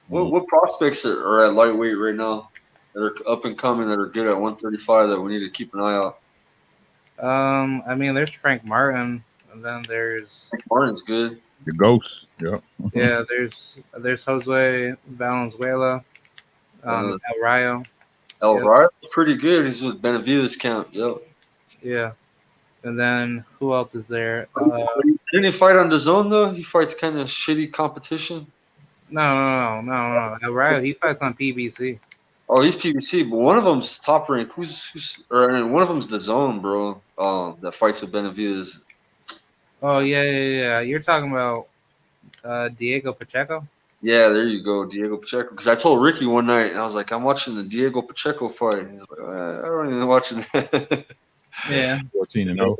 What prospects are at lightweight right now? that are up and coming that are good at 135 that we need to keep an eye out? I mean, there's Frank Martin, and then there's Martin's good. The Ghost. Yeah. yeah, there's Jose Valenzuela, I know El Rayo, El Yep. Rayo's pretty good. He's with Benavides camp. Yep. yeah, and then who else is there? Didn't he fight on the zone though? He fights kind of shitty competition. No. El Rayo, he fights on PBC. Oh, he's PBC, but one of them's top rank. And one of them's the zone, bro. That fights with Benavides. Oh yeah. You're talking about Diego Pacheco. Yeah, there you go, Diego Pacheco. Because I told Ricky one night, and I was like, I'm watching the Diego Pacheco fight. He's like, I don't even watch that. Yeah. 14-0.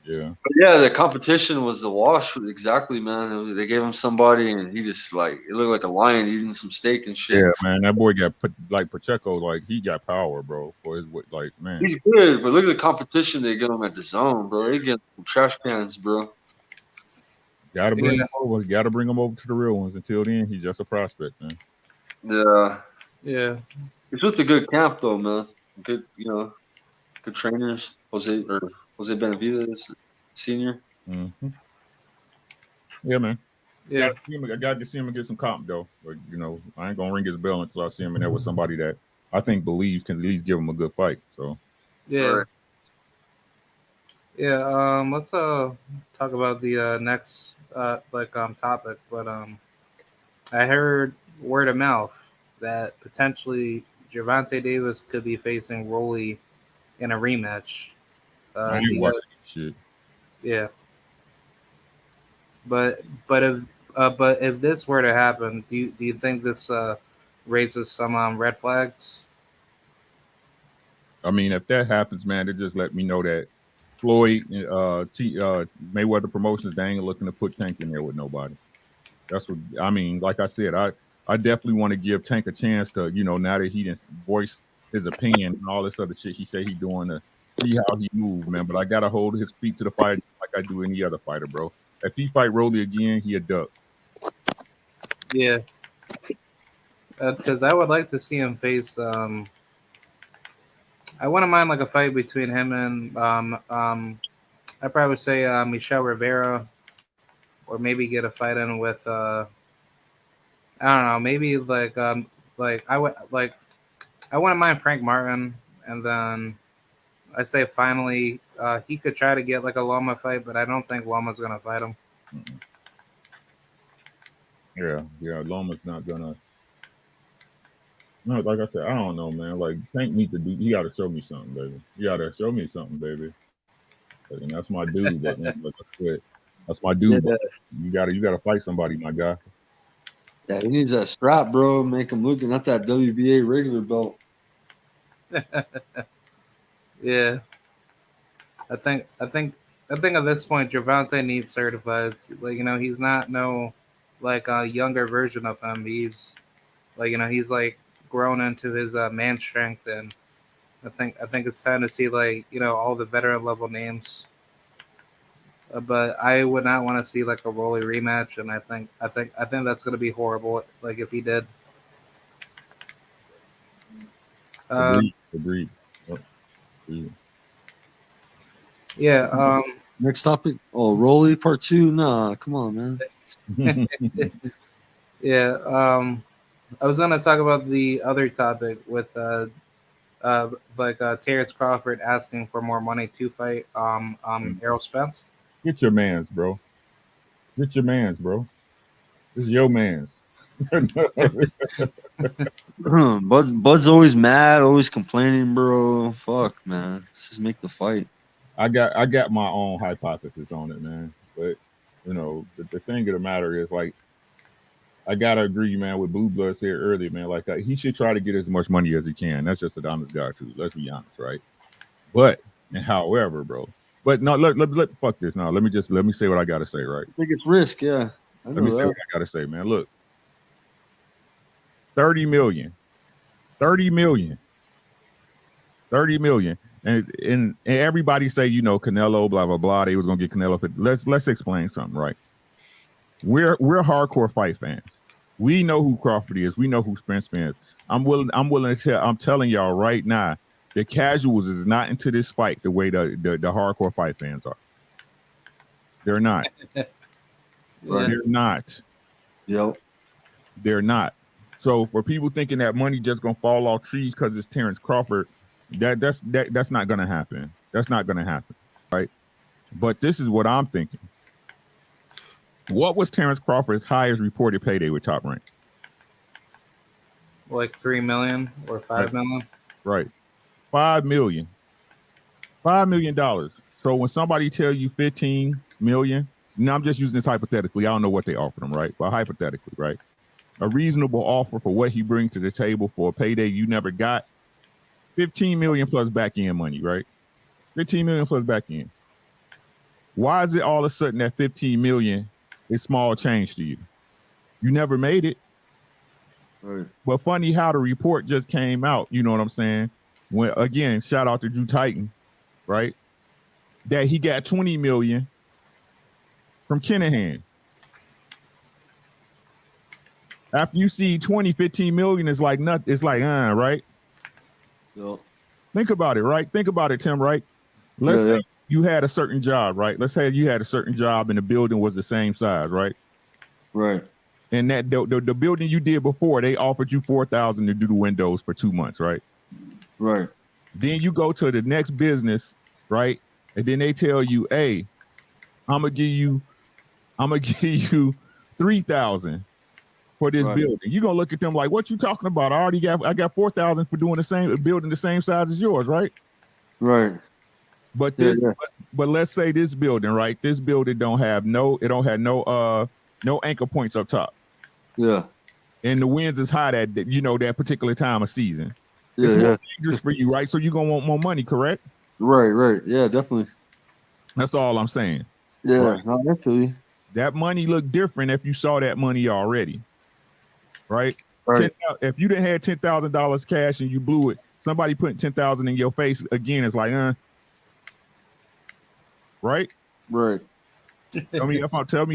Yeah. But yeah, the competition was the wash. Exactly, man. They gave him somebody, and he just like it looked like a lion eating some steak and shit. Yeah, man. That boy got put like Pacheco, like he got power, bro. For his like, man. He's good, but look at the competition they give him at the zone, bro. They get some trash cans, bro. Gotta bring him over. Gotta bring him over to the real ones. Until then, he's just a prospect, man. Yeah. He's with a good camp though, man. Good, good trainers. Jose Benavides, senior. Mm-hmm. Yeah, man. Yeah. I got to see him get some comp though. But I ain't gonna ring his bell until I see him in there with somebody that I think believes can at least give him a good fight. So Yeah. Right. Yeah. Let's talk about the next topic. But I heard word of mouth that potentially Gervonta Davis could be facing Rolly in a rematch. I ain't watching shit. Yeah. But if this were to happen, do you think this raises some red flags? I mean, if that happens, man, it just let me know that Floyd, Mayweather Promotions, they ain't looking to put Tank in there with nobody. That's what I mean. Like I said, I definitely want to give Tank a chance to, now that he didn't voice his opinion and all this other shit he said he doing to see how he move, man. But I gotta hold his feet to the fire like I do any other fighter, bro. If he fight Rolly again, he a duck. Yeah. Because I would like to see him face. I wouldn't mind like a fight between him and I probably would say Michelle Rivera, or maybe get a fight in with I don't know, maybe like I wouldn't mind Frank Martin, and then I say finally he could try to get like a Loma fight, but I don't think Loma's gonna fight him. Yeah, Loma's not gonna. No, like I said, I don't know, man. Like Tank need to do. He got to show me something, baby. You got to show me something, baby. And that's my dude. But man, like I said, that's my dude. Yeah. You gotta fight somebody, my guy. Yeah, he needs that strap, bro. Make him look not that WBA regular belt. Yeah, I think at this point Gervonta needs certified. Like he's not like a younger version of him. He's like he's like grown into his man strength, and I think it's time to see like all the veteran level names. But I would not want to see like a Rolly rematch, and I think that's going to be horrible. Like if he did. Agreed. Yeah. Next topic. Oh, Rolly part 2. Nah, come on, man. Yeah. I was going to talk about the other topic with Terrence Crawford asking for more money to fight Errol Spence. Get your mans, bro. This is your mans. Bud's always mad, always complaining, bro. Fuck, man. Let's just make the fight. I got my own hypothesis on it, man. But the thing of the matter is, like, I gotta agree, man, with Blue Blood said earlier, man. Like, he should try to get as much money as he can. That's just an honest guy, too. Let's be honest, right? But, however, bro. But no, let fuck this. Now, let me say what I gotta say, right? I think it's risk, yeah. Let me say what I gotta say, man. Look, 30 million, and everybody say Canelo, blah blah blah. They was gonna get Canelo. Let's explain something, right? We're hardcore fight fans. We know who Crawford is. We know who Spence is. I'm willing to tell. I'm telling y'all right now, the casuals is not into this fight the way the hardcore fight fans are. They're not. Yeah. They're not. Yep. They're not. So for people thinking that money just gonna fall off trees because it's Terrence Crawford, that's not gonna happen. That's not gonna happen, right? But this is what I'm thinking. What was Terrence Crawford's highest reported payday with Top Rank? Like 3 million or 5 million. Right. 5 million. $5 million. So when somebody tell you 15 million, now I'm just using this hypothetically. I don't know what they offered him, right? But hypothetically, right? A reasonable offer for what he brings to the table for a payday you never got, 15 million plus back end money, right? 15 million plus back end. Why is it all of a sudden that 15 million is small change to you? You never made it. Right. But funny how the report just came out, you know what I'm saying? When again, shout out to Drew Titan, right? That he got 20 million from Kinahan. After you see 15 million is like nothing, it's like, right? Yep. Think about it, right? Think about it, Tim, right? Let's say you had a certain job, right? Let's say you had a certain job and the building was the same size, right? Right. And that the building you did before, they offered you $4,000 to do the windows for 2 months, right? Right. Then you go to the next business, right? And then they tell you, hey, I'm gonna give you 3,000 for this building. You're gonna look at them like, what you talking about? I got 4,000 for doing the same building the same size as yours, right? Right. But this but let's say this building, right? This building don't have no anchor points up top. Yeah. And the winds is high that particular time of season. Yeah. It's more dangerous for you, right? So you're gonna want more money, correct? Right. Yeah, definitely. That's all I'm saying. Yeah, right? not actually. That money looked different if you saw that money already. Right? Right. If you didn't have $10,000 cash and you blew it, somebody putting 10,000 in your face again is like, right? Right. Tell me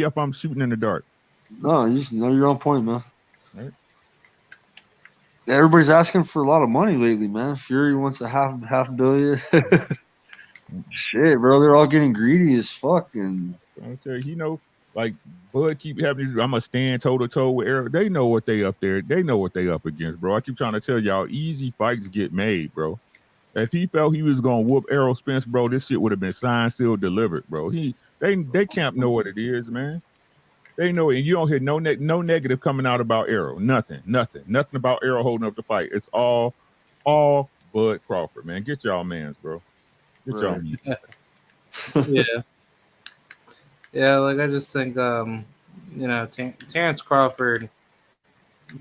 if I'm shooting in the dark. No, you're on point, man. Right. Everybody's asking for a lot of money lately, man. Fury wants a half billion. Shit, bro, they're all getting greedy as fuck. And I'll tell you, like Bud keep having. I'm gonna stand toe to toe with Errol. They know what they up there. They know what they up against, bro. I keep trying to tell y'all, easy fights get made, bro. If he felt he was gonna whoop Errol Spence, bro, this shit would have been signed, sealed, delivered, bro. They can't know what it is, man. They know it. And you don't hear no negative coming out about Errol. Nothing about Errol holding up the fight. It's all Bud Crawford, man. Get y'all mans, bro. Get y'all mans. Yeah, like I just think, Terrence Crawford,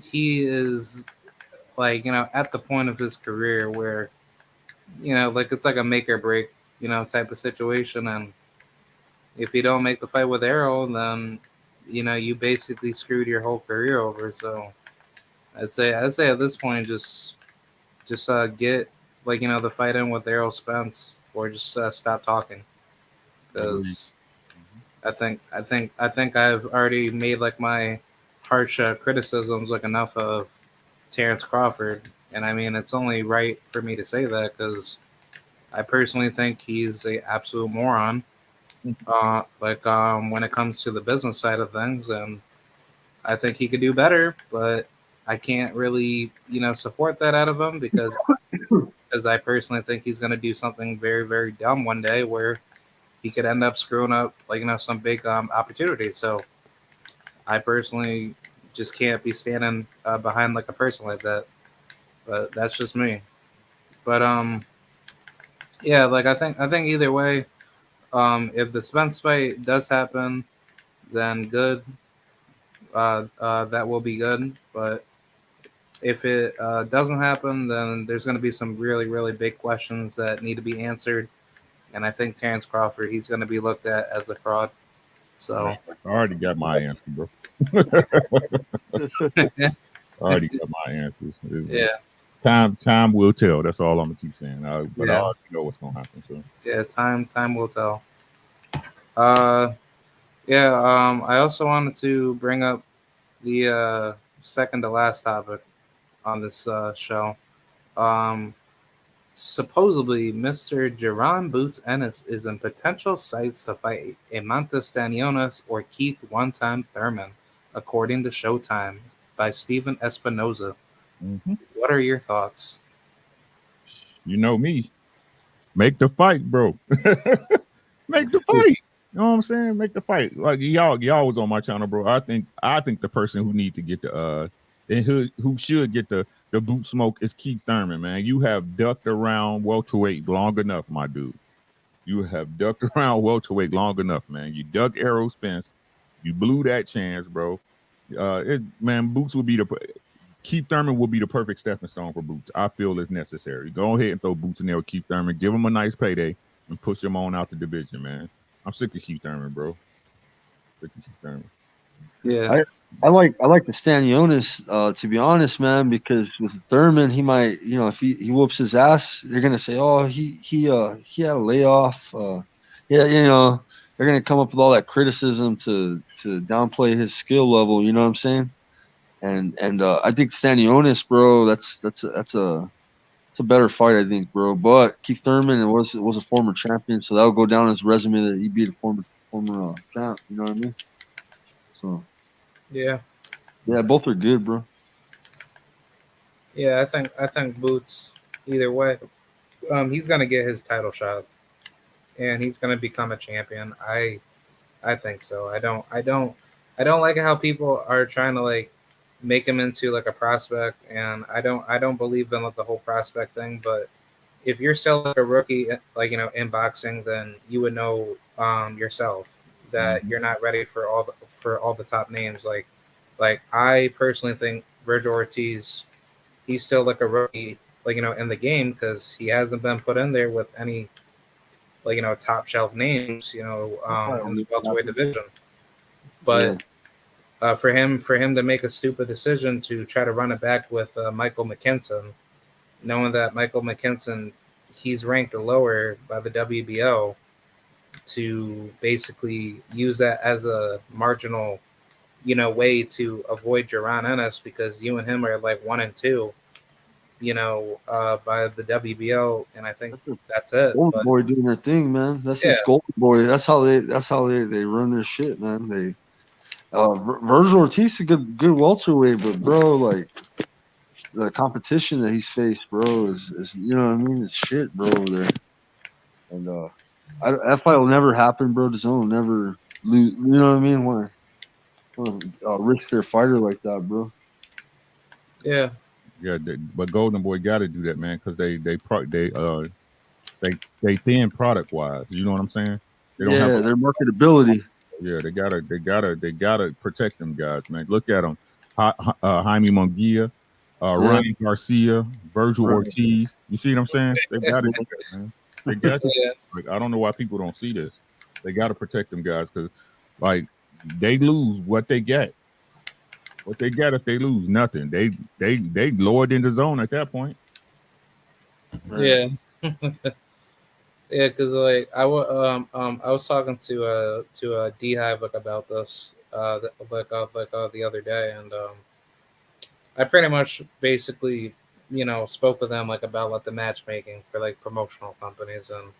he is like, at the point of his career where, like it's like a make or break, type of situation. And if you don't make the fight with Errol, then, you basically screwed your whole career over. So I'd say at this point, just get the fight in with Errol Spence, or just stop talking, because I think I've already made like my harsh criticisms enough of Terrence Crawford, and I mean it's only right for me to say that because I personally think he's a absolute moron. When it comes to the business side of things, and I think he could do better, but I can't really support that out of him because I personally think he's going to do something very, very dumb one day where he could end up screwing up some big opportunity. So I personally just can't be standing behind like a person like that. But that's just me. But yeah, like I think either way, if the Spence fight does happen, then good. That will be good. But if it doesn't happen, then there's going to be some really, really big questions that need to be answered. And I think Terrence Crawford, he's going to be looked at as a fraud. So I already got my answer, bro. I already got my answers. Yeah. Time will tell. That's all I'm gonna keep saying. But I Yeah. already know what's gonna happen. So Yeah, time will tell. I also wanted to bring up the second to last topic on this show. Um, Supposedly, Mr. Jerron Boots Ennis is in potential sights to fight Amanta Stanionis or Keith One-Time Thurman, according to Showtime by Steven Espinoza. Mm-hmm. What are your thoughts? You know me. Make the fight, bro. Make the fight. You know what I'm saying? Make the fight. Like y'all was on my channel, bro. I think the person who need to get the and who should get the boot smoke is Keith Thurman, man. You have ducked around welterweight long enough, my dude. You have ducked around welterweight long enough, man. You ducked Errol Spence. You blew that chance, bro. Man, Boots would be the Keith Thurman will be the perfect stepping stone for Boots. I feel it's necessary. Go ahead and throw Boots in there with Keith Thurman. Give him a nice payday and push him on out the division, man. I'm sick of Keith Thurman, bro. Sick of Keith Thurman. Yeah, I like the Stanionis, to be honest, man, because with Thurman, he might, if he whoops his ass, they're gonna say, oh, he had a layoff. Yeah, they're gonna come up with all that criticism to downplay his skill level. You know what I'm saying? And I think Stanionis, bro, that's a better fight, I think, bro. But Keith Thurman was a former champion, so that'll go down his resume that he beat a former champ. You know what I mean? So yeah, yeah, both are good, bro. yeah. I think Boots. Either way, he's gonna get his title shot, and he's gonna become a champion. I think so. I don't like how people are trying to like make him into like a prospect, and I don't believe in like the whole prospect thing. But if you're still like a rookie, like in boxing, then you would know yourself that you're not ready for all the top names. Like I personally think Virgil Ortiz, he's still like a rookie, like in the game because he hasn't been put in there with any like top shelf names, in the welterweight division. But for him to make a stupid decision to try to run it back with Michael McKinson, knowing that Michael McKinson, he's ranked lower by the WBO, to basically use that as a marginal, way to avoid Jerron Ennis because you and him are like 1 and 2, by the WBO, and I think that's it. Golden But Boy doing their thing, man. That's Yeah. just Golden Boy. That's how they run their shit, man. They Virgil Ortiz is a good welterweight, but bro, like the competition that he's faced, bro, is you know what I mean? It's shit, bro, over there. And that fight will never happen, bro. The zone will never lose. You know what I mean? Want to risk their fighter like that, bro. yeah, Yeah, but Golden Boy got to do that, man, because they thin product wise. You know what I'm saying? They don't have their marketability. Yeah, they gotta protect them guys, man. Look at them, Jaime Munguia, Ryan Garcia, Virgil Ortiz. You see what I'm saying? They got to do that, man. They got to. Yeah. Like, I don't know why people don't see this. They got to protect them guys because, like, they lose what they get. What they get if they lose nothing. They lowered in the zone at that point. Yeah. Yeah, because like I was talking to D Hive like about this the other day, and I pretty much basically spoke with them like about like the matchmaking for like promotional companies, and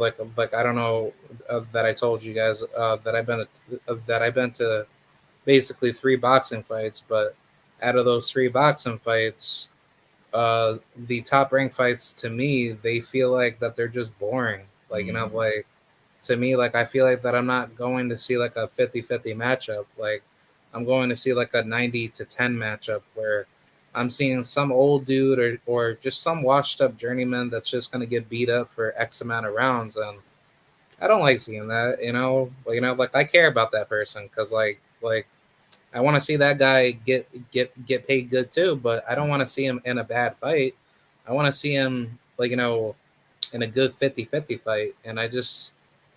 like I don't know that I told you guys that I've been to basically 3 boxing fights, but out of those 3 boxing fights, the top ranked fights to me, they feel like that they're just boring. Like, like to me, like I feel like that I'm not going to see like a 50-50 matchup. Like I'm going to see like a 90-10 matchup where I'm seeing some old dude or just some washed up journeyman that's just going to get beat up for X amount of rounds. And I don't like seeing that, like I care about that person because like I want to see that guy get paid good too, but I don't want to see him in a bad fight. I want to see him like in a good 50-50 fight, and I just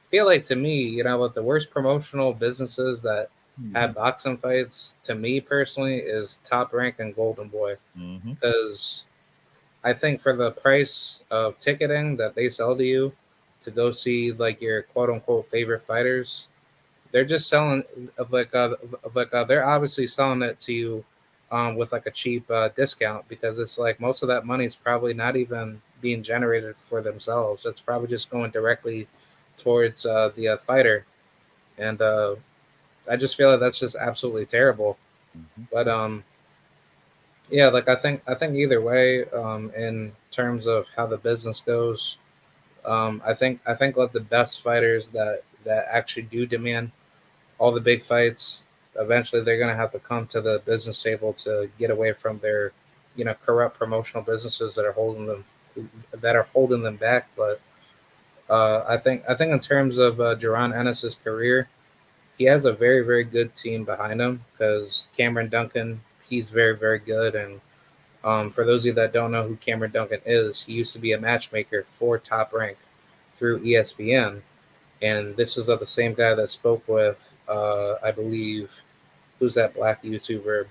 feel like to me, like the worst promotional businesses that have boxing fights to me personally is Top Rank and Golden Boy, because I think for the price of ticketing that they sell to you to go see like your quote unquote favorite fighters, they're just selling they're obviously selling it to you with like a cheap discount because it's like most of that money is probably not even being generated for themselves. It's probably just going directly towards the fighter, and I just feel like that's just absolutely terrible. Hmm. But yeah, like I think either way, in terms of how the business goes, I think like the best fighters that actually do demand all the big fights, eventually they're gonna have to come to the business table to get away from their, corrupt promotional businesses that are holding them back. But I think in terms of Jaron Ennis's career, he has a very very good team behind him because Cameron Duncan, he's very very good. And for those of you that don't know who Cameron Duncan is, he used to be a matchmaker for Top Rank through ESPN, and this is of the same guy that spoke with, I believe, who's that black YouTuber,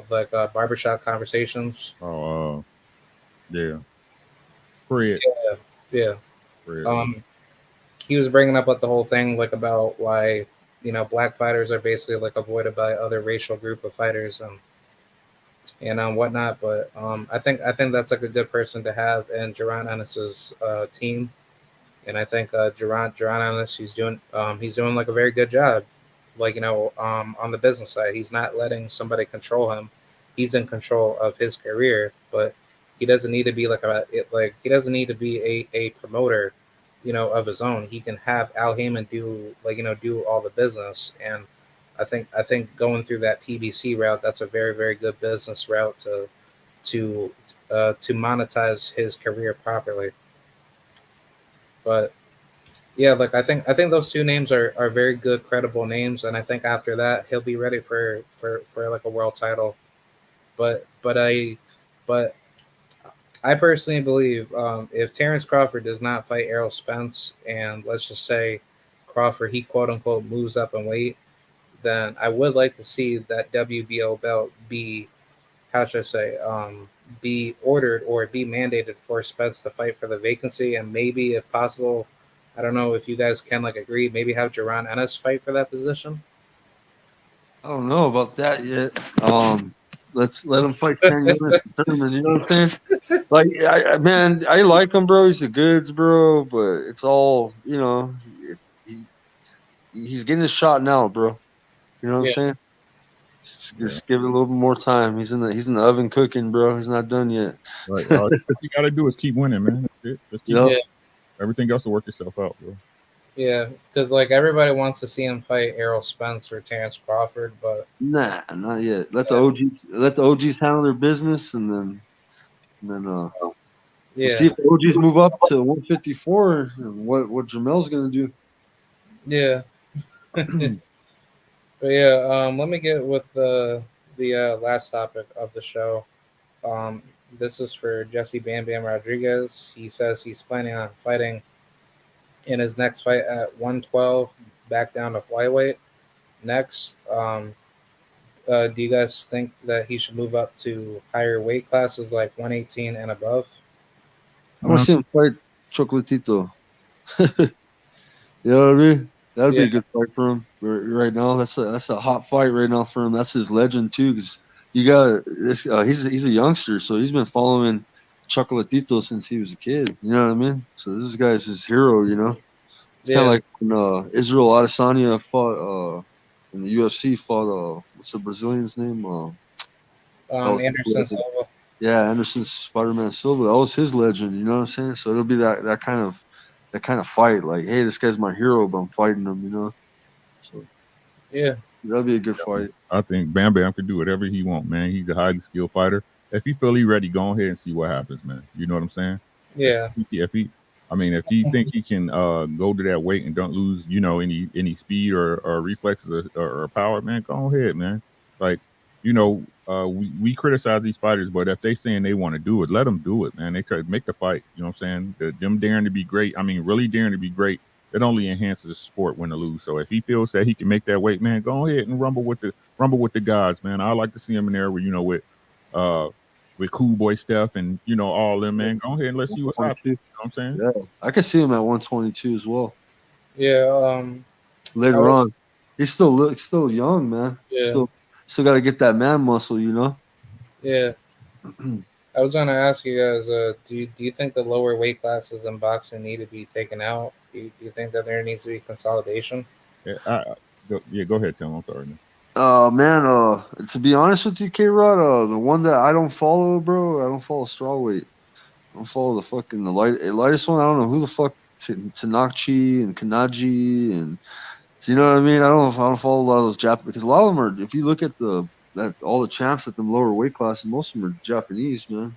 like Barbershop Conversations. Oh, yeah, Fred, Yeah, yeah. Fred. Um, he was bringing up like the whole thing like about why black fighters are basically like avoided by other racial group of fighters and whatnot. But I think that's like a good person to have in Jaron Ennis's team. And I think Jerron Ennis, he's doing like a very good job, like on the business side. He's not letting somebody control him. He's in control of his career, but he doesn't need to be he doesn't need to be a promoter, of his own. He can have Al Heyman do all the business. And I think going through that PBC route, that's a very very good business route to to monetize his career properly. But yeah, like I think those two names are very good, credible names, and I think after that he'll be ready for like a world title. But I personally believe if Terrence Crawford does not fight Errol Spence, and let's just say Crawford he quote unquote moves up in weight, then I would like to see that WBO belt be, how should I say, be ordered or be mandated for Spence to fight for the vacancy, and maybe, if possible, I don't know if you guys can like agree, maybe have Jaron Ennis fight for that position. I don't know about that yet. Let's let him fight Canyon determined. You know what I'm saying? Like, man, I like him, bro. He's the goods, bro. But it's all, he, he's getting his shot now, bro. You know what I'm Yeah, saying? Yeah, Just give it a little bit more time. He's in the oven cooking, bro. He's not done yet. right. All you got to do is keep winning, man. That's it. Just keep Yep. winning. yeah, Everything else will work itself out, bro. yeah. Because like everybody wants to see him fight Errol Spence or Terrence Crawford, but Nah, not yet. Let the yeah, OGs handle their business, and then we'll see yeah, if the OGs move up to 154 and what Jamel's gonna do. yeah. But yeah, let me get with the last topic of the show. Um, this is for Jesse Bam Bam Rodriguez. He says he's planning on fighting in his next fight at 112, back down to flyweight. Next, do you guys think that he should move up to higher weight classes like 118 and above? I want to see him fight Chocolatito. You know what I mean? That'd be Yeah, a good fight for him right now. That's a hot fight right now for him. That's his legend too. Because you got this. He's a youngster, so he's been following Chocolatito since he was a kid. You know what I mean? So this guy's his hero. It's kind of yeah, like when Israel Adesanya fought in the UFC. Fought what's the Brazilian's name? That was Anderson Silva. yeah, Anderson Spider-Man Silva. That was his legend. You know what I'm saying? So it'll be that kind of fight. Like, hey, this guy's my hero, but I'm fighting him. So Yeah, that'll be a good fight. I think Bam Bam can do whatever he want, man. He's a highly skilled fighter. If he feel he ready, go ahead and see what happens, man. You know what I'm saying? If yeah, I mean, if he think he can go to that weight and don't lose, any speed or reflexes or power, man, go ahead, man. Like, we criticize these fighters, but if they saying they want to do it, let them do it, man. They try to make the fight. You know what I'm saying? Them daring to be great. I mean, really daring to be great. It only enhances the sport win or lose. So if he feels that he can make that weight, man, go ahead and rumble with the gods, man. I like to see him in there uh with Cool Boy Steph and all them, man. Go ahead and let's see what's happening. 122. You know what I'm saying? Yeah, I could see him at 122 as well yeah. I later would, on. He's still young, man. Yeah. Still got to get that man muscle, you know. Yeah. I was gonna ask you guys, do you think the lower weight classes in boxing need to be taken out? Do you think that there needs to be consolidation? Go ahead, Tim. I'm sorry. Man. Man, to be honest with you, K Rod, the one that I don't follow, bro, I don't follow strawweight. I don't follow the lightest one. I don't know who the fuck Tanakchi and Kanaji and so you know what I mean. I don't follow a lot of those Japanese because a lot of them are. If you look at all the champs at them lower weight classes, most of them are Japanese, man.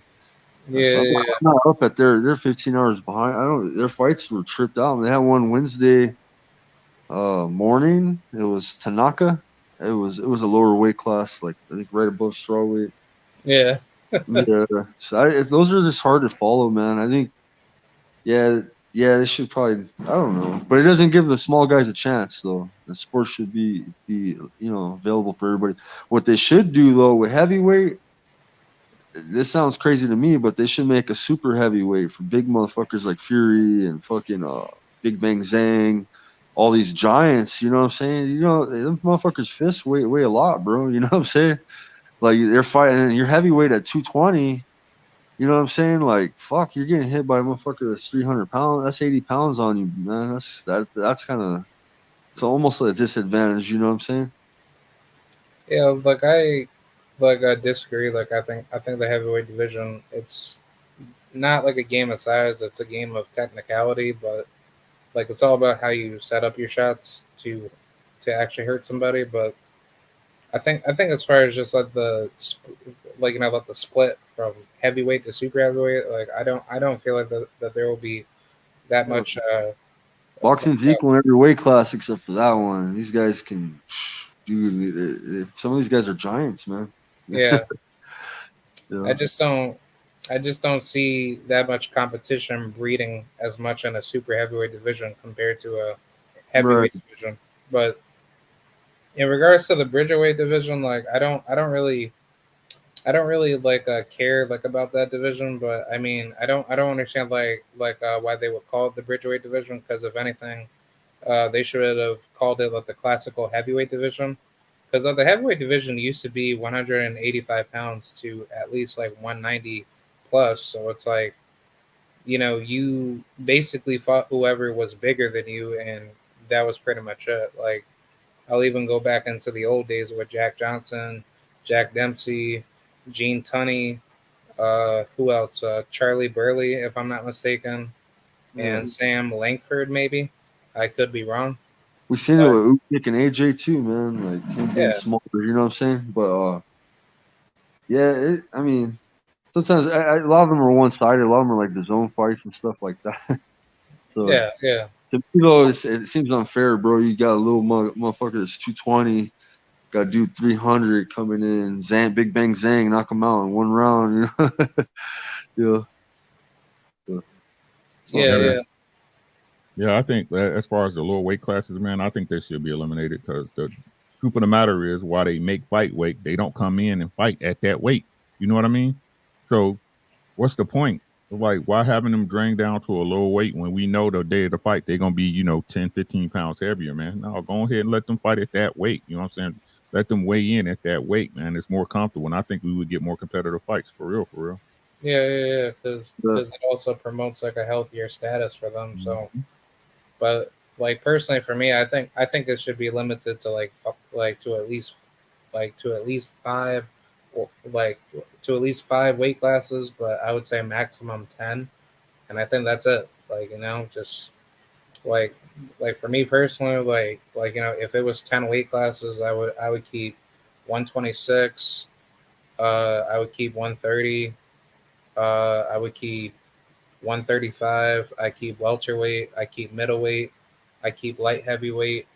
Yeah, So I'm yeah, not up at they're 15 hours behind. I don't. Their fights were tripped out. They had one Wednesday morning. It was Tanaka. It was a lower weight class, like I think right above strawweight. yeah, Yeah. So those are just hard to follow, man. I think yeah, yeah, they should probably. I don't know, but it doesn't give the small guys a chance, though. The sport should be available for everybody. What they should do though with heavyweight, this sounds crazy to me, but they should make a super heavyweight for big motherfuckers like Fury and fucking Big Bang Zhang, all these giants. You know what I'm saying? You know, them motherfuckers fists weigh a lot, bro. You know what I'm saying? Like they're fighting, and you're heavyweight at 220. You know what I'm saying? Like, fuck, you're getting hit by a motherfucker that's 300 pounds. That's 80 pounds on you, man. That's kind of it's almost a disadvantage. You know what I'm saying? yeah. I disagree. Like I think the heavyweight division, it's not like a game of size. It's a game of technicality, but like it's all about how you set up your shots to actually hurt somebody. But I think as far as just like like the split from heavyweight to super heavyweight, like I don't feel like that there will be that Yeah. much. Boxing's equal in every weight class except for that one. These guys can, dude. Some of these guys are giants, man. Yeah, I Yeah. I just don't see that much competition breeding as much in a super heavyweight division compared to a Right. heavyweight division. But in regards to the bridgerweight division, like I don't really like care like about that division, but I mean, I don't understand why they would call it the bridgerweight division because if anything, they should have called it like the classical heavyweight division because the heavyweight division used to be 185 pounds to at least like 190 plus. So it's like you basically fought whoever was bigger than you, and that was pretty much it. Like I'll even go back into the old days with Jack Johnson, Jack Dempsey, Gene Tunney, who else? Charlie Burley, if I'm not mistaken, Yeah. and Sam Langford, maybe. I could be wrong. We seen it But with Usyk and AJ too, man. Like him being yeah, smaller. You know what I'm saying? But yeah. I mean, sometimes a lot of them are one sided. A lot of them are like the zone fights and stuff like that. So yeah, yeah, to me, though, it seems unfair, bro. You got a little motherfucker that's 220, got to do 300 coming in. Big Bang Zang, knock him out in one round. You know, yeah. So it's not yeah, Yeah, fair. yeah, yeah. I think that as far as the lower weight classes, man, I think they should be eliminated because the truth of the matter is, why they make fight weight, they don't come in and fight at that weight. You know what I mean? So what's the point? Like, why having them drain down to a lower weight when we know the day of the fight they're gonna be, 10, 15 pounds heavier, man? No, go ahead and let them fight at that weight. You know what I'm saying? Let them weigh in at that weight, man. It's more comfortable, and I think we would get more competitive fights for real, for real. yeah. Yeah. Because it also promotes like a healthier status for them. So, Mhm. but like personally for me, I think it should be limited to like to at least five, or like to at least five weight classes. But I would say maximum 10, and I think that's it. Like just like for me personally, if it was 10 weight classes, I would keep 126. I would keep 130. I would keep 135. I keep welterweight. I keep middleweight. I keep light heavyweight.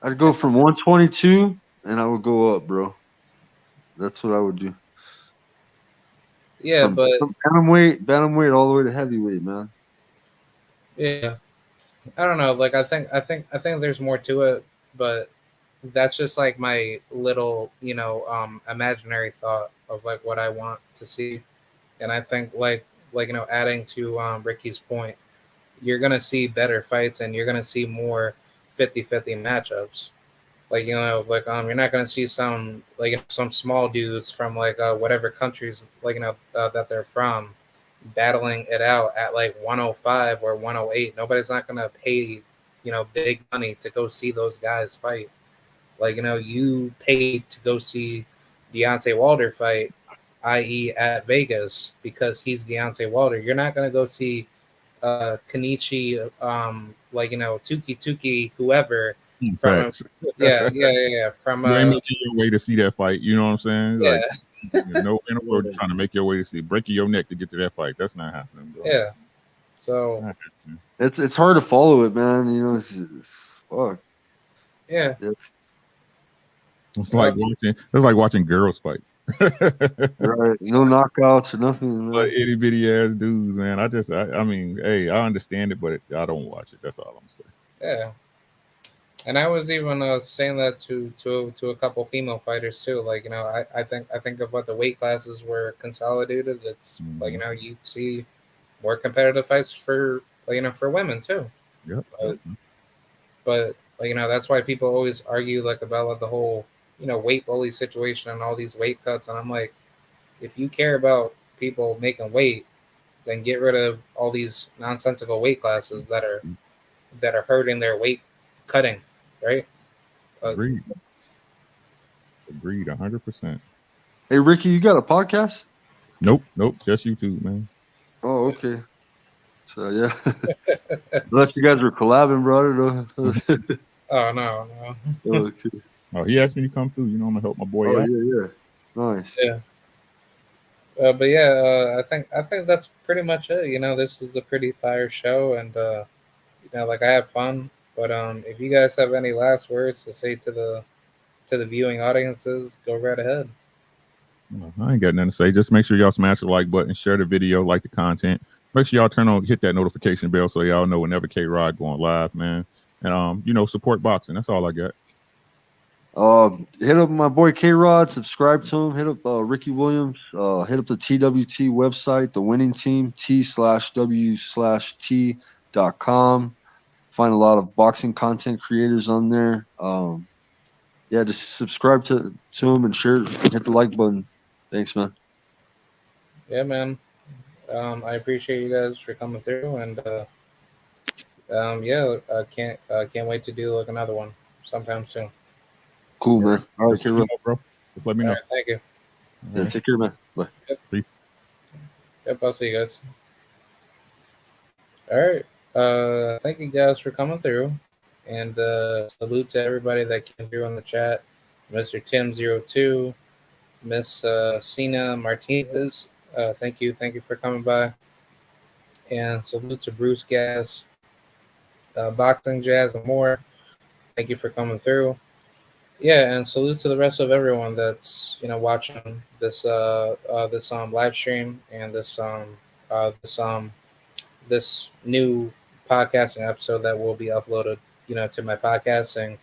I'd go from 122 and I would go up, bro. That's what I would do. Yeah, From, but from bantamweight all the way to heavyweight, man. yeah, I don't know. Like I think there's more to it, but that's just like my little imaginary thought of like what I want to see. And I think adding to Ricky's point, you're gonna see better fights and you're gonna see more 50-50 matchups. Like you're not gonna see some some small dudes from whatever countries that they're from battling it out at like 105 or 108. Nobody's not gonna pay big money to go see those guys fight. Like you paid to go see Deontay Wilder fight, i.e. at Vegas because he's Deontay Wilder. You're not gonna go see Kenichi, Tuki Tuki, whoever from Facts. from You ain't making your way to see that fight. You know what I'm saying? yeah, Like, there's no in the world you're trying to make your way to see, breaking your neck to get to that fight. That's not happening, bro. yeah. So Not happening. It's hard to follow it, man. You know, fuck. yeah, It's like watching girls fight. Right. No knockouts or nothing. But Man. itty bitty ass dudes, man. I mean, hey, I understand it, but I don't watch it. That's all I'm saying. yeah. And I was even saying that to a couple female fighters too. Like I think of what the weight classes were consolidated. It's like you see more competitive fights for for women too. Yep. But that's why people always argue about the whole weight bully situation and all these weight cuts. And I'm like, if you care about people making weight, then get rid of all these nonsensical weight classes that are hurting their weight cutting, right? Agreed. 100%. Hey, Ricky, you got a podcast? Nope. Just YouTube, man. Oh, okay. So yeah, unless you guys were collabing, bro. I don't know. Oh no. Okay. Oh, he asked me to come through. You know, I'm gonna help my boy out. Yeah. Nice. Yeah. But yeah, I think that's pretty much it. This is a pretty fire show, and I have fun. But if you guys have any last words to say to the viewing audiences, go right ahead. I ain't got nothing to say. Just make sure y'all smash the like button, share the video, like the content. Make sure y'all hit that notification bell so y'all know whenever Krod going live, man. And support boxing. That's all I got. Hit up my boy Krod, subscribe to him, hit up Ricky Williams, hit up the TWT website, the winning team, t/w/t.com. Find a lot of boxing content creators on there. Yeah, just subscribe to him and share, hit the like button. Thanks, man. Yeah, man. I appreciate you guys for coming through, and I can't wait to do another one sometime soon. Cool, man. All right, Krod, bro. Just let me know. All right, thank you. Yeah, take care, man. Bye. Peace. Yep, I'll see you guys. All right. Thank you guys for coming through, and salute to everybody that came through on the chat. Mr. Tim02, Miss Sina Martinez. Thank you for coming by, and salute to Bruce Gas, Boxing Jazz, and more. Thank you for coming through. Yeah, and salute to the rest of everyone that's watching this live stream and this new podcasting episode that will be uploaded to my podcasting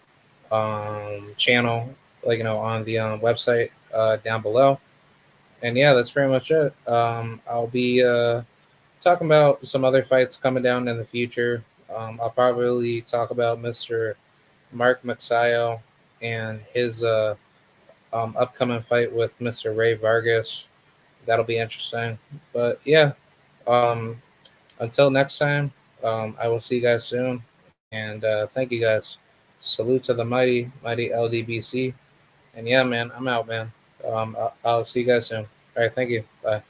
channel on the website down below. And yeah, that's pretty much it. I'll be talking about some other fights coming down in the future. I'll probably talk about Mr. Mark Maxayo and his upcoming fight with Mr. Ray Vargas. That'll be interesting. But yeah, until next time, I will see you guys soon. And thank you guys. Salute to the mighty LDBC. And yeah, man, I'm out, man. I'll see you guys soon. All right, thank you. Bye.